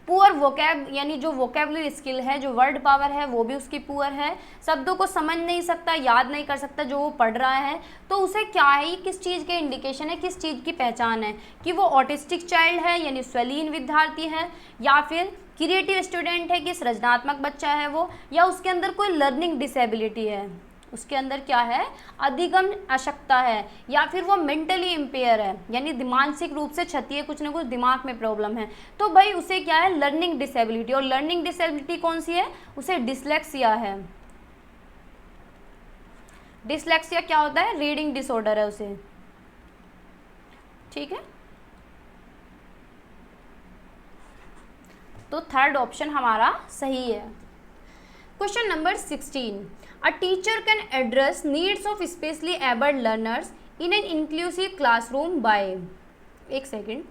पुअर वोकैब, यानी जो वोकैबुलरी स्किल है, जो वर्ड पावर है, वो भी उसकी पुअर है, शब्दों को समझ नहीं सकता, याद नहीं कर सकता जो वो पढ़ रहा है, तो उसे क्या है, किस चीज़ के इंडिकेशन है, किस चीज़ की पहचान है, कि वो ऑटिस्टिक चाइल्ड है, यानी स्वलीन विद्यार्थी है, या फिर क्रिएटिव स्टूडेंट है कि सृजनात्मक बच्चा है वो, या उसके अंदर कोई लर्निंग डिसेबिलिटी है, उसके अंदर क्या है, अधिगम अशक्ता है, या फिर वो मेंटली इम्पेयर है, यानी मानसिक रूप से क्षति है, कुछ ना कुछ दिमाग में प्रॉब्लम है, तो भाई उसे क्या है, लर्निंग डिसेबिलिटी। और लर्निंग डिसेबिलिटी कौन सी है, उसे डिसलेक्सिया है। डिसलेक्सिया क्या होता है, रीडिंग डिसऑर्डर है उसे, ठीक है। तो थर्ड ऑप्शन हमारा सही है। Question number 16, a teacher can address needs of specially abled learners in an inclusive classroom by, एक सेकंड।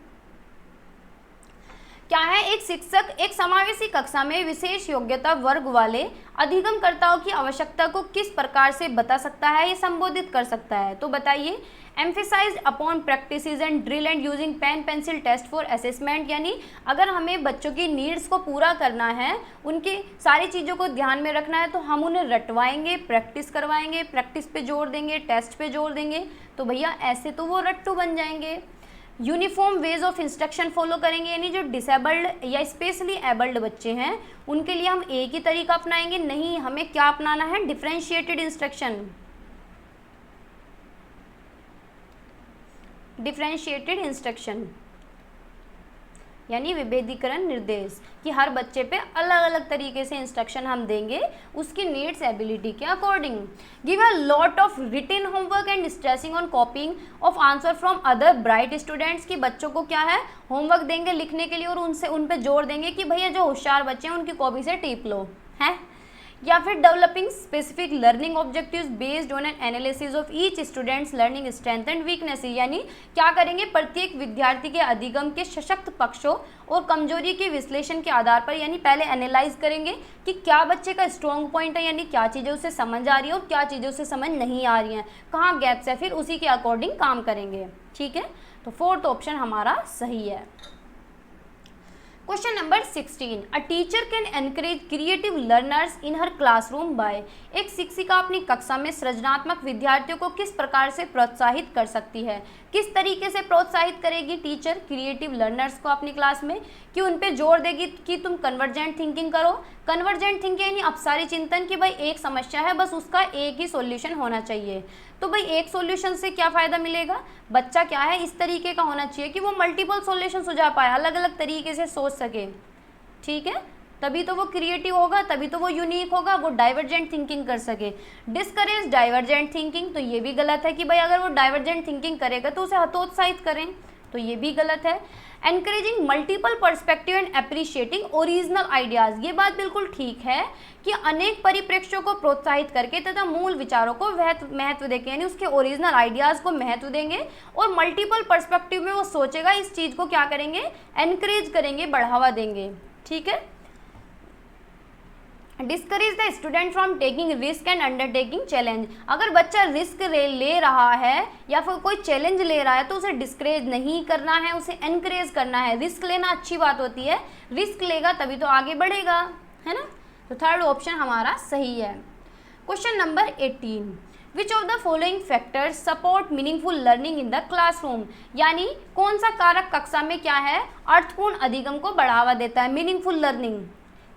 क्या है, एक शिक्षक एक समावेशी कक्षा में विशेष योग्यता वर्ग वाले अधिगमकर्ताओं की आवश्यकता को किस प्रकार से बता सकता है, ये संबोधित कर सकता है। तो बताइए, emphasize upon practices and drill and using pen pencil test for assessment, यानी अगर हमें बच्चों की नीड्स को पूरा करना है, उनकी सारी चीज़ों को ध्यान में रखना है, तो हम उन्हें रटवाएंगे, प्रैक्टिस करवाएंगे, प्रैक्टिस पे जोर देंगे, टेस्ट पे जोर देंगे, तो भैया ऐसे तो वो रट्टू बन जाएंगे। Uniform ways of instruction follow करेंगे, यानी जो डिसेबल्ड या स्पेशली एबल्ड बच्चे हैं उनके लिए हम एक ही तरीका अपनाएंगे, नहीं हमें क्या अपनाना है, डिफरेंशिएटेड इंस्ट्रक्शन, डिफरेंशिएटेड इंस्ट्रक्शन यानी विभेदीकरण निर्देश, कि हर बच्चे पे अलग अलग तरीके से इंस्ट्रक्शन हम देंगे उसकी नीड्स एबिलिटी के according. Give a lot of written homework and stressing on copying of answer from other bright students, की बच्चों को क्या है, होमवर्क देंगे लिखने के लिए और उन पे जोर देंगे कि भैया जो होशियार बच्चे हैं उनकी कॉपी से टीप लो है। या फिर developing specific learning objectives based on an analysis of each students learning strength and weakness, यानी क्या करेंगे, प्रत्येक विद्यार्थी के अधिगम के सशक्त पक्षों और कमजोरी के विश्लेषण के आधार पर, यानी पहले एनालाइज करेंगे कि क्या बच्चे का स्ट्रॉन्ग पॉइंट है, यानी क्या चीज़ें उसे समझ आ रही है और क्या चीज़ें उसे समझ नहीं आ रही हैं, कहाँ गैप्स है, फिर उसी के अकॉर्डिंग काम करेंगे। ठीक है, तो फोर्थ ऑप्शन हमारा सही है। Question number 16, a teacher can encourage creative learners in her classroom by, एक शिक्षिका अपनी कक्षा में सृजनात्मक विद्यार्थियों को किस प्रकार से प्रोत्साहित कर सकती है, किस तरीके से प्रोत्साहित करेगी टीचर क्रिएटिव लर्नर्स को अपनी क्लास में, कि उन पे जोर देगी कि तुम कन्वर्जेंट थिंकिंग करो। कन्वर्जेंट थिंकिंग यानी अपसारी चिंतन, कि भाई एक समस्या है बस उसका एक ही सॉल्यूशन होना चाहिए, तो भाई एक सॉल्यूशन से क्या फ़ायदा मिलेगा, बच्चा क्या है इस तरीके का होना चाहिए कि वो मल्टीपल सॉल्यूशन सुझा पाए, अलग अलग तरीके से सोच सके। ठीक है, तभी तो वो क्रिएटिव होगा, तभी तो वो यूनिक होगा, वो डाइवर्जेंट थिंकिंग कर सके। डिस्करेज डाइवर्जेंट थिंकिंग, तो ये भी गलत है कि भाई अगर वो डाइवर्जेंट थिंकिंग करेगा तो उसे हतोत्साहित करें, तो ये भी गलत है। Encouraging multiple perspective and appreciating original ideas, ये बात बिल्कुल ठीक है कि अनेक परिप्रेक्ष्यों को प्रोत्साहित करके तथा मूल विचारों को महत्व देंगे, यानी उसके ओरिजिनल आइडियाज़ को महत्व देंगे और मल्टीपल पर्सपेक्टिव में वो सोचेगा, इस चीज़ को क्या करेंगे, एनकरेज करेंगे, बढ़ावा देंगे। ठीक है। Discourage the student from taking risk and undertaking challenge, अगर बच्चा रिस्क ले रहा है या फिर कोई चैलेंज ले रहा है तो उसे डिस्करेज नहीं करना है, उसे एनकरेज करना है। रिस्क लेना अच्छी बात होती है, रिस्क लेगा तभी तो आगे बढ़ेगा, है ना। तो थर्ड ऑप्शन हमारा सही है। Question number 18, which of the following factors support meaningful learning in the classroom, यानी कौन सा कारक कक्षा में क्या है, अर्थपूर्ण अधिगम को बढ़ावा देता है। मीनिंगफुल लर्निंग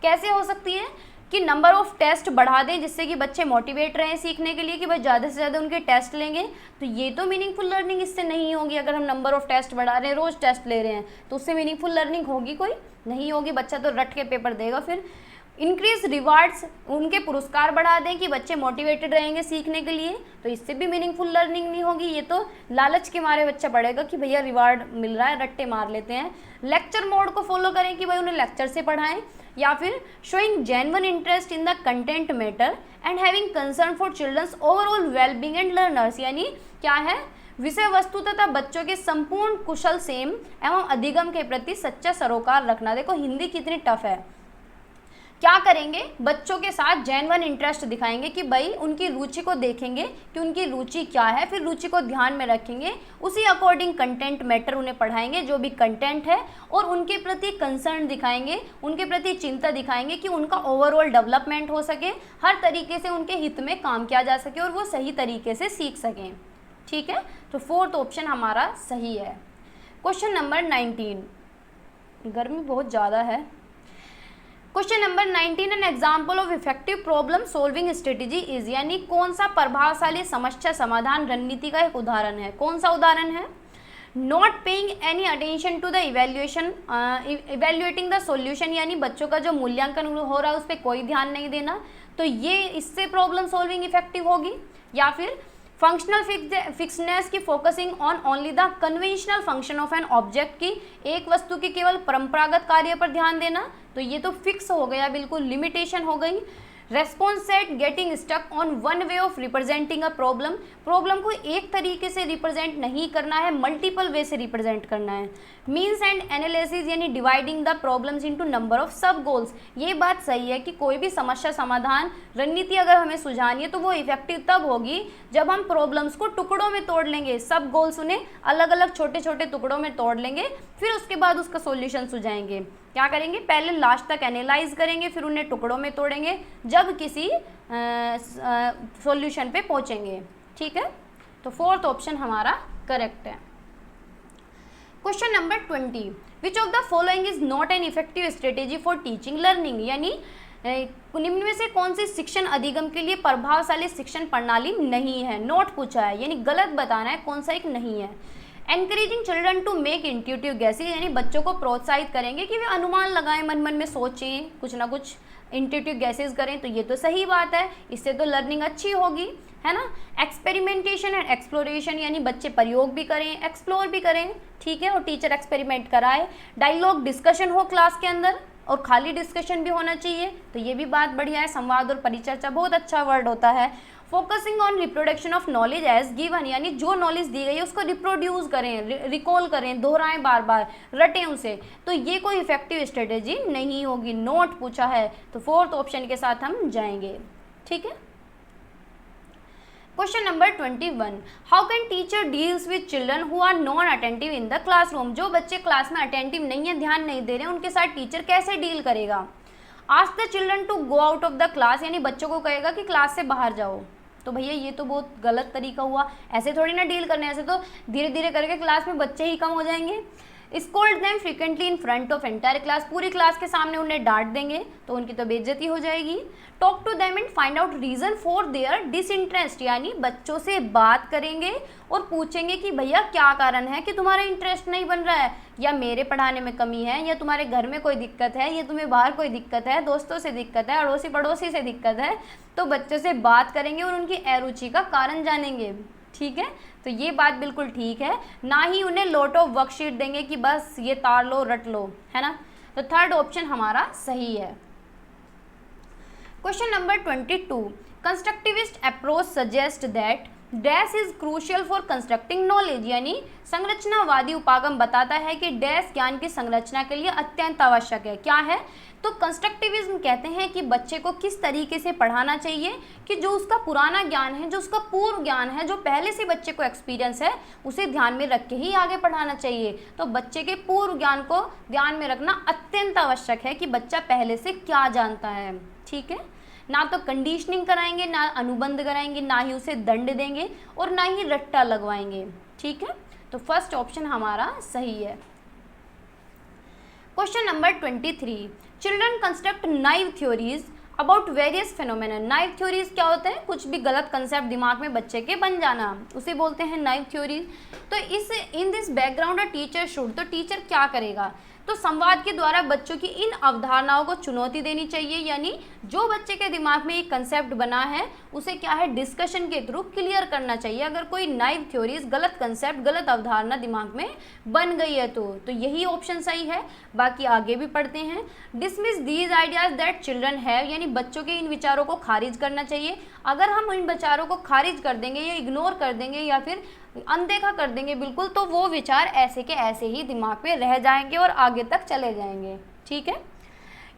कैसे हो सकती है कि नंबर ऑफ टेस्ट बढ़ा दें जिससे कि बच्चे मोटिवेट रहें सीखने के लिए, कि भाई ज़्यादा से ज़्यादा उनके टेस्ट लेंगे, तो ये तो मीनिंगफुल लर्निंग इससे नहीं होगी। अगर हम नंबर ऑफ टेस्ट बढ़ा रहे हैं, रोज़ टेस्ट ले रहे हैं, तो उससे मीनिंगफुल लर्निंग होगी कोई नहीं होगी, बच्चा तो रट के पेपर देगा। फिर इंक्रीज रिवार्ड्स, उनके पुरस्कार बढ़ा दें कि बच्चे मोटिवेटेड रहेंगे सीखने के लिए, तो इससे भी मीनिंगफुल लर्निंग नहीं होगी, ये तो लालच के मारे बच्चा पढ़ेगा कि भैया रिवार्ड मिल रहा है, रट्टे मार लेते हैं। लेक्चर मोड को फॉलो करें कि भाई उन्हें लेक्चर से पढ़ाएं, या फिर showing genuine interest in the content matter and having concern for children's overall wellbeing and learners, यानी क्या है, विषय वस्तु तथा बच्चों के संपूर्ण कुशल सेम एवं अधिगम के प्रति सच्चा सरोकार रखना। देखो हिंदी कितनी टफ है, क्या करेंगे, बच्चों के साथ जेन्युइन इंटरेस्ट दिखाएंगे कि भाई उनकी रुचि को देखेंगे कि उनकी रुचि क्या है, फिर रुचि को ध्यान में रखेंगे, उसी अकॉर्डिंग कंटेंट मैटर उन्हें पढ़ाएंगे जो भी कंटेंट है, और उनके प्रति कंसर्न दिखाएंगे, उनके प्रति चिंता दिखाएंगे कि उनका ओवरऑल डेवलपमेंट हो सके, हर तरीके से उनके हित में काम किया जा सके और वो सही तरीके से सीख सकें। ठीक है, तो फोर्थ ऑप्शन हमारा सही है। क्वेश्चन नंबर 19, गर्मी बहुत ज़्यादा है। Question number 19, an example of effective problem solving strategy is, यानी कौन सा प्रभावशाली समस्या समाधान रणनीति का एक उदाहरण है। कौन सा उदाहरण है, not paying any attention to the evaluating the solution, यानी बच्चों का जो मूल्यांकन हो रहा है उस पर कोई ध्यान नहीं देना, तो ये इससे प्रॉब्लम सॉल्विंग इफेक्टिव होगी। या फिर फंक्शनल फिक्सनेस की focusing on only the conventional function of an object, की एक वस्तु के केवल परंपरागत कार्य पर ध्यान देना, तो ये तो फिक्स हो गया, बिल्कुल लिमिटेशन हो गई। Response set getting stuck on one way of representing a problem, problem को एक तरीके से रिप्रेजेंट नहीं करना है, मल्टीपल वे से रिप्रेजेंट करना है। मीन्स एंड एनालिसिस यानी dividing the problems into number of सब गोल्स, ये बात सही है कि कोई भी समस्या समाधान रणनीति अगर हमें सुझानी है तो वो इफेक्टिव तब होगी जब हम प्रॉब्लम्स को टुकड़ों में तोड़ लेंगे, सब गोल्स उन्हें अलग अलग छोटे छोटे टुकड़ों में तोड़ लेंगे, फिर उसके बाद उसका सॉल्यूशन सुझाएंगे। क्या करेंगे, पहले लास्ट तक एनालाइज करेंगे, फिर उन्हें टुकड़ों में तोड़ेंगे, जब किसी सॉल्यूशन पे पहुंचेंगे। ठीक है, तो फोर्थ ऑप्शन हमारा करेक्ट है। Question number 20, which of the following is not an effective strategy for teaching learning, यानी निम्न में से कौन सी शिक्षण अधिगम के लिए प्रभावशाली शिक्षण प्रणाली नहीं है। नोट पूछा है, यानी गलत बताना है कौन सा एक नहीं है। Encouraging children to make intuitive guesses, यानी बच्चों को प्रोत्साहित करेंगे कि वे अनुमान लगाएं, मन मन में सोचें, कुछ ना कुछ इंट्यूटिव गेसेस करें, तो ये तो सही बात है, इससे तो लर्निंग अच्छी होगी, है ना। एक्सपेरिमेंटेशन एंड एक्सप्लोरेशन, यानी बच्चे प्रयोग भी करें, एक्सप्लोर भी करें, ठीक है, और टीचर एक्सपेरिमेंट कराए। डायलॉग डिस्कशन हो क्लास के अंदर और खाली डिस्कशन भी होना चाहिए, तो ये भी बात बढ़िया है। संवाद और परिचर्चा बहुत अच्छा वर्ड होता है। Focusing on reproduction of knowledge as given, यानी जो नॉलेज दी गई है उसको रिप्रोड्यूस करें, रिकॉल करें, दोहराएं, बार बार रटें उसे, तो ये कोई इफेक्टिव स्ट्रेटेजी नहीं होगी। नोट पूछा है, तो फोर्थ ऑप्शन के साथ हम जाएंगे। ठीक है, question number 21, how can teacher deals with children who are non attentive in the classroom, जो बच्चे क्लास में अटेंटिव नहीं है, ध्यान नहीं दे रहे हैं, उनके साथ टीचर कैसे डील करेगा। Ask the children to go out of the class, यानी बच्चों को कहेगा कि क्लास से बाहर जाओ, तो भैया ये तो बहुत गलत तरीका हुआ, ऐसे थोड़ी ना डील करने, ऐसे तो धीरे धीरे करके क्लास में बच्चे ही कम हो जाएंगे। Scold them frequently in front of entire class, पूरी क्लास के सामने उन्हें डांट देंगे तो उनकी तो बेइज्जती हो जाएगी। Talk to them and find out reason for their disinterest, यानी बच्चों से बात करेंगे और पूछेंगे कि भैया क्या कारण है कि तुम्हारा इंटरेस्ट नहीं बन रहा है, या मेरे पढ़ाने में कमी है, या तुम्हारे घर में कोई दिक्कत है, या तुम्हें बाहर कोई दिक्कत है, दोस्तों से दिक्कत है, अड़ोसी पड़ोसी से दिक्कत है, तो बच्चों से बात करेंगे और उनकी अरुचि का कारण जानेंगे। ठीक है, तो ये बात बिल्कुल ठीक है, ना ही उन्हें लॉट ऑफ वर्कशीट देंगे कि बस ये तार लो रट लो, है ना। तो थर्ड ऑप्शन हमारा सही है। Question number 22, constructivist approach suggest that dash is crucial for constructing knowledge, यानी संरचनावादी उपागम बताता है कि डैश ज्ञान की संरचना के लिए अत्यंत आवश्यक है। क्या है, तो कंस्ट्रक्टिविज्म कहते हैं कि बच्चे को किस तरीके से पढ़ाना चाहिए कि जो उसका पुराना ज्ञान है, जो उसका पूर्व ज्ञान है, जो पहले से बच्चे को एक्सपीरियंस है, उसे ध्यान में रख के ही आगे पढ़ाना चाहिए। तो बच्चे के पूर्व ज्ञान को ध्यान में रखना अत्यंत आवश्यक है कि बच्चा पहले से क्या जानता है। ठीक है, ना तो कंडीशनिंग कराएंगे, ना अनुबंध कराएंगे, ना ही उसे दंड देंगे और ना ही रट्टा लगवाएंगे। ठीक है, तो फर्स्ट ऑप्शन हमारा सही है। Question number 23, children construct naive theories about various phenomena. Naive theories क्या होते हैं, कुछ भी गलत कंसेप्ट दिमाग में बच्चे के बन जाना, उसे बोलते हैं नाइव थ्योरीज। तो इस in this background a teacher should, तो टीचर क्या करेगा, तो संवाद के द्वारा बच्चों की इन अवधारणाओं को चुनौती देनी चाहिए, यानी जो बच्चे के दिमाग में एक कंसेप्ट बना है उसे क्या है डिस्कशन के थ्रू क्लियर करना चाहिए। अगर कोई नाइव थ्योरीज, गलत कंसेप्ट, गलत अवधारणा दिमाग में बन गई है तो यही ऑप्शन सही है। बाकी आगे भी पढ़ते हैं। Dismiss these ideas that children have, यानी बच्चों के इन विचारों को खारिज करना चाहिए। अगर हम इन विचारों को खारिज कर देंगे या इग्नोर कर देंगे या फिर अनदेखा कर देंगे बिल्कुल, तो वो विचार ऐसे के ऐसे ही दिमाग में रह जाएंगे और आगे तक चले जाएंगे। ठीक है,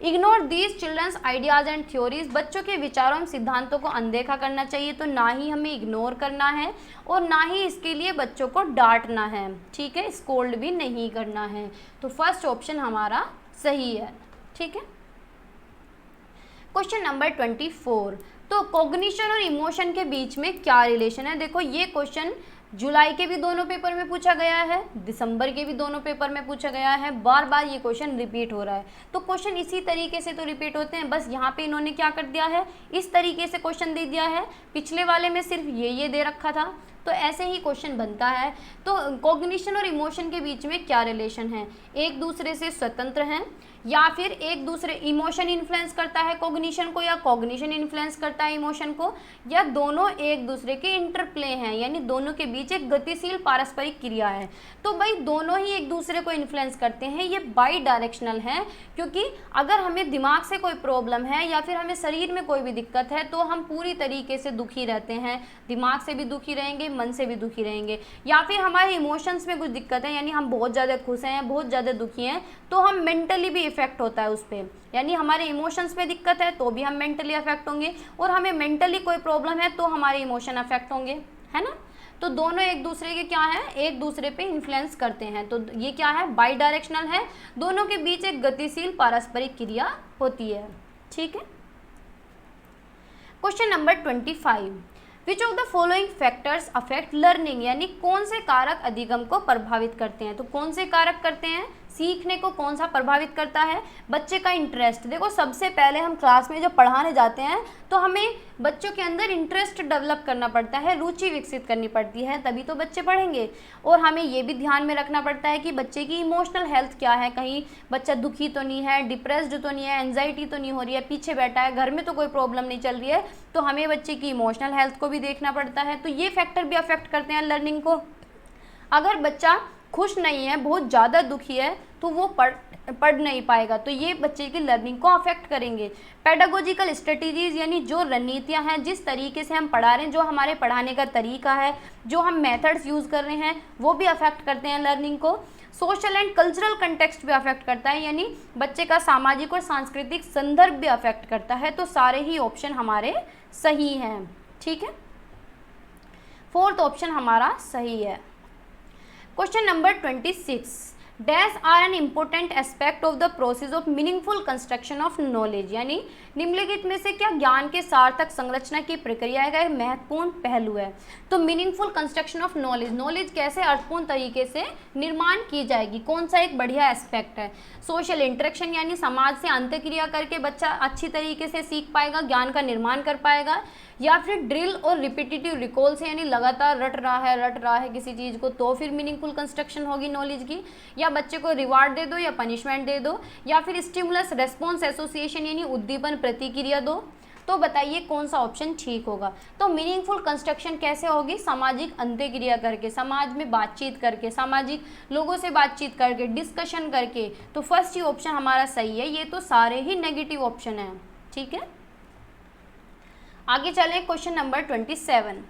ignore these children's ideas and theories, बच्चों के विचारों एवं सिद्धांतों को अनदेखा करना चाहिए, तो ना ही हमें इग्नोर करना है और ना ही इसके लिए बच्चों को डांटना है। ठीक है, स्कोल्ड भी नहीं करना है, तो फर्स्ट ऑप्शन हमारा सही है। ठीक है, क्वेश्चन नंबर 24, तो कॉग्निशन और इमोशन के बीच में क्या रिलेशन है। देखो ये क्वेश्चन जुलाई के भी दोनों पेपर में पूछा गया है, दिसंबर के भी दोनों पेपर में पूछा गया है, बार बार ये क्वेश्चन रिपीट हो रहा है। तो क्वेश्चन इसी तरीके से तो रिपीट होते हैं, बस यहाँ पे इन्होंने क्या कर दिया है, इस तरीके से क्वेश्चन दे दिया है। पिछले वाले में सिर्फ ये दे रखा था, तो ऐसे ही क्वेश्चन बनता है। तो कॉग्निशन और इमोशन के बीच में क्या रिलेशन है, एक दूसरे से स्वतंत्र हैं या फिर एक दूसरे, इमोशन इन्फ्लुएंस करता है कॉग्निशन को या कॉग्निशन इन्फ्लुएंस करता है इमोशन को, या दोनों एक दूसरे के इंटरप्ले हैं, यानी दोनों के बीच एक गतिशील पारस्परिक क्रिया है। तो भाई दोनों ही एक दूसरे को इन्फ्लुएंस करते हैं, ये बाई डायरेक्शनल है, क्योंकि अगर हमें दिमाग से कोई प्रॉब्लम है या फिर हमें शरीर में कोई भी दिक्कत है तो हम पूरी तरीके से दुखी रहते हैं, दिमाग से भी दुखी रहेंगे, मन से भी दुखी रहेंगे। या फिर हमारे इमोशंस में कुछ दिक्कत है, यानी हम बहुत ज़्यादा खुश हैं, बहुत ज़्यादा दुखी हैं, तो हम मेंटली भी इफेक्ट होता है उस पर, यानी हमारे इमोशंस में दिक्कत है तो भी हम मेंटली अफेक्ट होंगे, और हमें मेंटली कोई प्रॉब्लम है तो हमारे इमोशन अफेक्ट होंगे, है ना। तो दोनों एक दूसरे के क्या है, एक दूसरे पे इन्फ्लुएंस करते हैं। तो ये क्या है, बाई डायरेक्शनल है, दोनों के बीच एक गतिशील पारस्परिक क्रिया होती है। ठीक है। Question number 25, which of the following factors affect learning, यानी कौन से कारक अधिगम को प्रभावित करते हैं। तो कौन से कारक करते हैं, सीखने को कौन सा प्रभावित करता है, बच्चे का इंटरेस्ट। देखो सबसे पहले हम क्लास में जब पढ़ाने जाते हैं तो हमें बच्चों के अंदर इंटरेस्ट डेवलप करना पड़ता है, रुचि विकसित करनी पड़ती है, तभी तो बच्चे पढ़ेंगे। और हमें ये भी ध्यान में रखना पड़ता है कि बच्चे की इमोशनल हेल्थ क्या है, कहीं बच्चा दुखी तो नहीं है, डिप्रेस्ड तो नहीं है, एंजाइटी तो नहीं हो रही है, पीछे बैठा है, घर में तो कोई प्रॉब्लम नहीं चल रही है। तो हमें बच्चे की इमोशनल हेल्थ को भी देखना पड़ता है। तो ये फैक्टर भी अफेक्ट करते हैं लर्निंग को। अगर बच्चा खुश नहीं है, बहुत ज़्यादा दुखी है, तो वो पढ़ नहीं पाएगा, तो ये बच्चे की लर्निंग को अफेक्ट करेंगे। पेडागोजिकल स्ट्रेटजीज, यानी जो रणनीतियाँ हैं, जिस तरीके से हम पढ़ा रहे हैं, जो हमारे पढ़ाने का तरीका है, जो हम मेथड्स यूज़ कर रहे हैं, वो भी अफेक्ट करते हैं लर्निंग को। सोशल एंड कल्चरल कंटेक्स्ट भी अफेक्ट करता है, यानी बच्चे का सामाजिक और सांस्कृतिक संदर्भ भी अफेक्ट करता है। तो सारे ही ऑप्शन हमारे सही हैं। ठीक है, फोर्थ ऑप्शन हमारा सही है। Question number 26, dash are an important aspect of the process of meaningful construction of knowledge, यानी निम्नलिखित में से क्या ज्ञान के सार्थक संरचना की प्रक्रिया का एक महत्वपूर्ण पहलू है। तो meaningful construction of knowledge, knowledge कैसे अर्थपूर्ण तरीके से निर्माण की जाएगी, कौन सा एक बढ़िया एस्पेक्ट है। सोशल इंटरेक्शन, यानी समाज से अंतःक्रिया करके बच्चा अच्छी तरीके से सीख पाएगा, ज्ञान का निर्माण कर पाएगा। या फिर ड्रिल और रिपीटेटिव रिकॉल से, यानी लगातार रट रहा है किसी चीज़ को, तो फिर मीनिंगफुल कंस्ट्रक्शन होगी नॉलेज की। या बच्चे को रिवार्ड दे दो या पनिशमेंट दे दो, या फिर स्टिमुलस रेस्पॉन्स एसोसिएशन, यानी उद्दीपन प्रतिक्रिया दो। तो बताइए कौन सा ऑप्शन ठीक होगा। तो मीनिंगफुल कंस्ट्रक्शन कैसे होगी, सामाजिक अंतःक्रिया करके, समाज में बातचीत करके, सामाजिक लोगों से बातचीत करके, डिस्कशन करके। तो फर्स्ट ही ऑप्शन हमारा सही है, ये तो सारे ही नेगेटिव ऑप्शन हैं। ठीक है, आगे चले। Question number 27,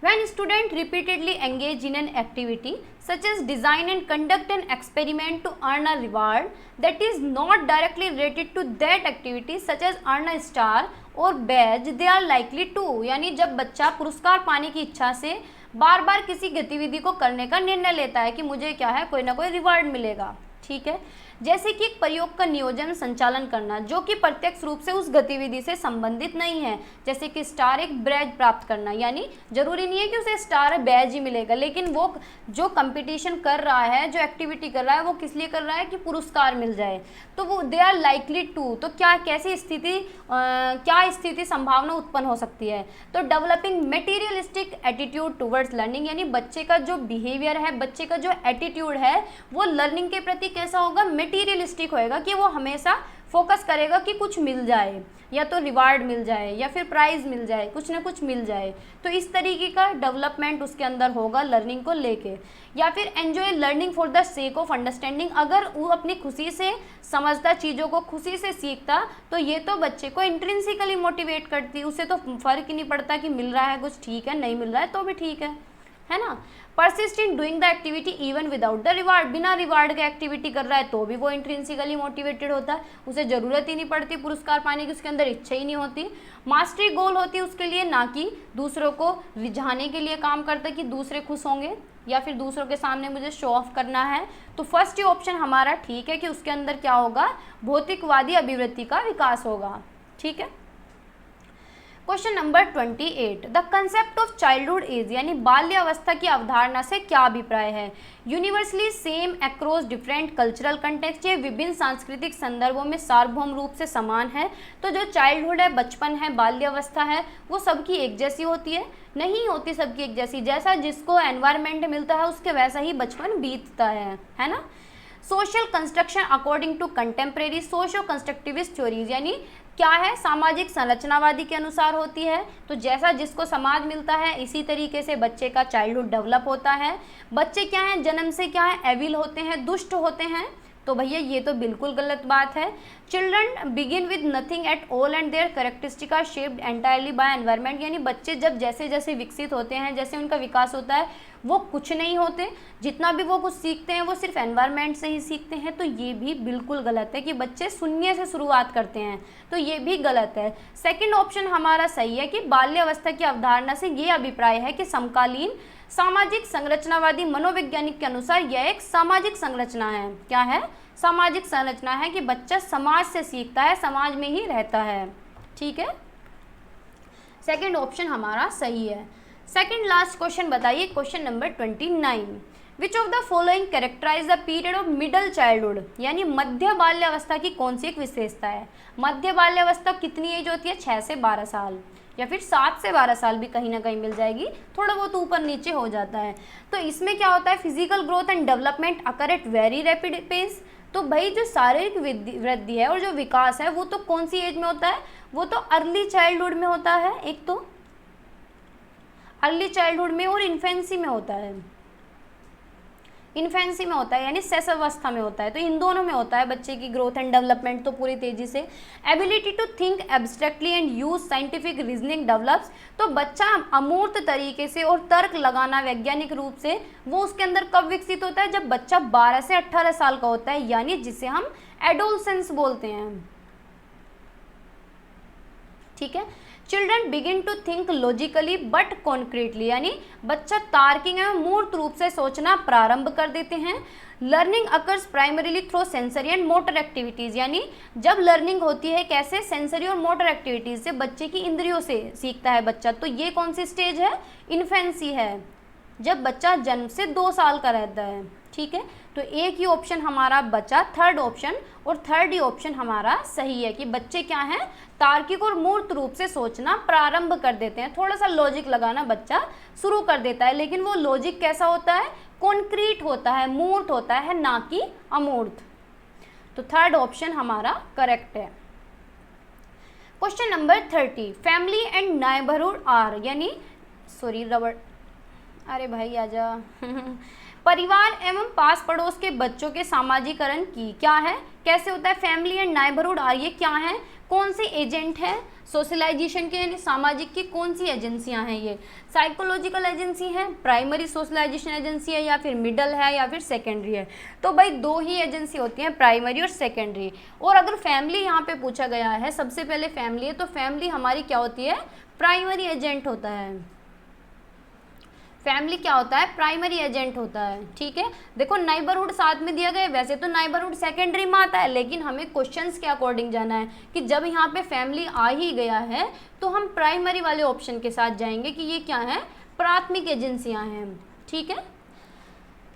when student repeatedly engage in an activity such as design and conduct an experiment to earn a reward that is not directly related to that activity such as earn a star or badge, they are likely to, यानी जब बच्चा पुरस्कार पाने की इच्छा से बार बार किसी गतिविधि को करने का निर्णय लेता है कि मुझे क्या है, कोई ना कोई रिवार्ड मिलेगा। ठीक है, जैसे कि एक प्रयोग का नियोजन संचालन करना जो कि प्रत्यक्ष रूप से उस गतिविधि से संबंधित नहीं है, जैसे कि स्टार एक बैज प्राप्त करना, यानी जरूरी नहीं है कि उसे स्टार बैज ही मिलेगा, लेकिन वो जो कंपटीशन कर रहा है, जो एक्टिविटी कर रहा है, वो किस लिए कर रहा है कि पुरस्कार मिल जाए। तो वो दे आर लाइकली टू, तो क्या कैसी स्थिति क्या स्थिति संभावना उत्पन्न हो सकती है। तो developing materialistic attitude towards learning, यानी बच्चे का जो बिहेवियर है, बच्चे का जो एटीट्यूड है, वो लर्निंग के प्रति कैसा होगा, मटेरियलिस्टिक होएगा, कि वो हमेशा फोकस करेगा कि कुछ मिल जाए, या तो रिवार्ड मिल जाए या फिर प्राइज मिल जाए, कुछ ना कुछ मिल जाए। तो इस तरीके का डेवलपमेंट उसके अंदर होगा लर्निंग को लेके। या फिर enjoy learning for the sake of understanding, अगर वो अपनी खुशी से समझता, चीज़ों को खुशी से सीखता, तो ये तो बच्चे को इंट्रिंसिकली मोटिवेट करती, उसे तो फर्क ही नहीं पड़ता कि मिल रहा है कुछ, ठीक है, नहीं मिल रहा है तो भी ठीक है ना। Persist in doing the activity even without the reward, बिना रिवार्ड के एक्टिविटी कर रहा है तो भी वो इंट्रिंसिकली मोटिवेटेड होता है, उसे ज़रूरत ही नहीं पड़ती पुरस्कार पाने की, उसके अंदर इच्छा ही नहीं होती। मास्टरी गोल होती है उसके लिए, ना कि दूसरों को रिझाने के लिए काम करता है कि दूसरे खुश होंगे या फिर दूसरों के सामने मुझे शो ऑफ करना है। तो फर्स्ट ही ऑप्शन हमारा ठीक है कि उसके अंदर क्या होगा, भौतिकवादी अभिवृत्ति का विकास होगा। ठीक है, question number 28, the concept of childhood age, यानी बाल्यावस्था की अवधारणा से क्या अभिप्राय है। Universally same across different cultural context, ये विभिन्न सांस्कृतिक संदर्भों में सार्वभौम रूप से समान है। तो जो चाइल्डहुड है, बचपन है, बाल्यावस्था है, वो सबकी एक जैसी होती है, नहीं होती सबकी एक जैसी, जैसा जिसको एनवायरनमेंट मिलता है उसके वैसा ही बचपन बीतता है ना। Social construction according to contemporary socio constructivist theories, यानी क्या है, सामाजिक संरचनावादी के अनुसार होती है। तो जैसा जिसको समाज मिलता है इसी तरीके से बच्चे का चाइल्डहुड डेवलप होता है। बच्चे क्या हैं, जन्म से क्या है, एविल होते हैं, दुष्ट होते हैं। तो भैया ये तो बिल्कुल गलत बात है। Children begin with nothing at all and their characteristic are shaped entirely by environment, यानी बच्चे जब जैसे जैसे विकसित होते हैं, जैसे उनका विकास होता है, वो कुछ नहीं होते, जितना भी वो कुछ सीखते हैं वो सिर्फ एनवायरनमेंट से ही सीखते हैं। तो ये भी बिल्कुल गलत है कि बच्चे शून्य से शुरुआत करते हैं, तो ये भी गलत है। सेकंड ऑप्शन हमारा सही है कि बाल्यावस्था की अवधारणा से ये अभिप्राय है कि समकालीन सामाजिक संरचनावादी मनोवैज्ञानिक के अनुसार यह एक सामाजिक संरचना है। क्या है, सामाजिक संरचना है कि बच्चा समाज से सीखता है, समाज में ही रहता है। ठीक है, सेकंड ऑप्शन हमारा सही है। सेकंड लास्ट क्वेश्चन बताइए, question number 29, which of the following characterize the period of middle childhood, यानी मध्य बाल्यावस्था की कौन सी एक विशेषता है। मध्य बाल्यावस्था कितनी एज होती है, 6 से 12 साल, या फिर 7 से 12 साल भी कहीं ना कहीं मिल जाएगी, थोड़ा बहुत ऊपर नीचे हो जाता है। तो इसमें क्या होता है, physical growth and development occur at very rapid pace. तो भाई जो शारीरिक वृद्धि है और जो विकास है वो तो कौन सी एज में होता है, वो तो अर्ली चाइल्डहुड में होता है। एक तो अर्ली चाइल्डहुड में और इन्फेंसी में होता है, इन्फेंसी में होता है यानी शैशवावस्था में होता है। तो इन दोनों में होता है बच्चे की ग्रोथ एंड डेवलपमेंट तो पूरी तेजी से। Ability to think abstractly and use scientific reasoning develops, तो बच्चा अमूर्त तरीके से और तर्क लगाना वैज्ञानिक रूप से वो उसके अंदर कब विकसित होता है, जब बच्चा 12 से 18 साल का होता है, यानी जिसे हम एडोलसेंस बोलते हैं। ठीक है, children begin to think logically but concretely, यानी बच्चा तार्किक एवं मूर्त रूप से सोचना प्रारंभ कर देते हैं। Learning occurs primarily through sensory and motor activities, यानी जब लर्निंग होती है कैसे, सेंसरी और मोटर एक्टिविटीज़ से, बच्चे की इंद्रियों से सीखता है बच्चा। तो ये कौन सी स्टेज है, इन्फेंसी है, जब बच्चा जन्म से 2 साल का रहता है। ठीक है, तो एक ही ऑप्शन हमारा बचा थर्ड ऑप्शन, और थर्ड ही ऑप्शन हमारा सही है कि बच्चे क्या हैं, तार्किक और मूर्त रूप से सोचना प्रारंभ कर देते हैं, थोड़ा सा लॉजिक लगाना बच्चा शुरू कर देता है, लेकिन वो लॉजिक कैसा होता है, कॉन्क्रीट होता है, मूर्त होता है, ना कि अमूर्त। तो थर्ड ऑप्शन हमारा करेक्ट है। Question number 30, family and neighbourhood are, यानी सॉरी रबड़, अरे भाई आजा परिवार एवं पास पड़ोस के बच्चों के सामाजिकरण की क्या है, कैसे होता है, फैमिली एंड नेबरहुड आर, ये क्या है, कौन से एजेंट है सोशलाइजेशन के, यानी सामाजिक की कौन सी एजेंसियां हैं, ये साइकोलॉजिकल एजेंसी है, प्राइमरी सोशलाइजेशन एजेंसी है, या फिर मिडल है, या फिर सेकेंडरी है। तो भाई 2 ही एजेंसी होती हैं, प्राइमरी और सेकेंडरी। और अगर फैमिली यहाँ पे पूछा गया है, सबसे पहले फैमिली है, तो फैमिली हमारी क्या होती है, प्राइमरी एजेंट होता है। फैमिली क्या होता है, प्राइमरी एजेंट होता है। ठीक है, देखो नेबरहुड साथ में दिया गया है, वैसे तो नेबरहुड सेकेंडरी में आता है, लेकिन हमें क्वेश्चंस के अकॉर्डिंग जाना है कि जब यहाँ पे फैमिली आ ही गया है तो हम प्राइमरी वाले ऑप्शन के साथ जाएंगे कि ये क्या है, प्राथमिक एजेंसियाँ हैं। ठीक है,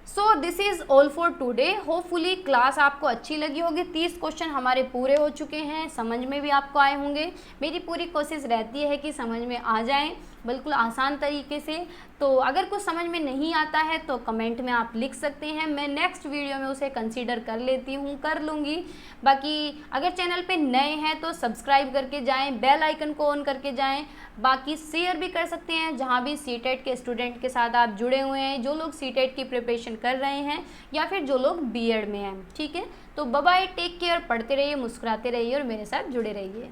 so this is all for today. Hopefully class आपको अच्छी लगी होगी। 30 क्वेश्चन हमारे पूरे हो चुके हैं, समझ में भी आपको आए होंगे। मेरी पूरी कोशिश रहती है कि समझ में आ जाएं बिल्कुल आसान तरीके से। तो अगर कुछ समझ में नहीं आता है तो कमेंट में आप लिख सकते हैं, मैं नेक्स्ट वीडियो में उसे कंसीडर कर लेती हूँ, कर लूँगी। बाकी अगर चैनल पे नए हैं तो सब्सक्राइब करके जाएं, बेल आइकन को ऑन करके जाएं। बाकी शेयर भी कर सकते हैं जहाँ भी सीटेट के स्टूडेंट के साथ आप जुड़े हुए हैं, जो लोग सीटेट की प्रिपरेशन कर रहे हैं या फिर जो लोग बीएड में हैं। ठीक है, तो बाय बाय, टेक केयर, पढ़ते रहिए, मुस्कुराते रहिए और मेरे साथ जुड़े रहिए।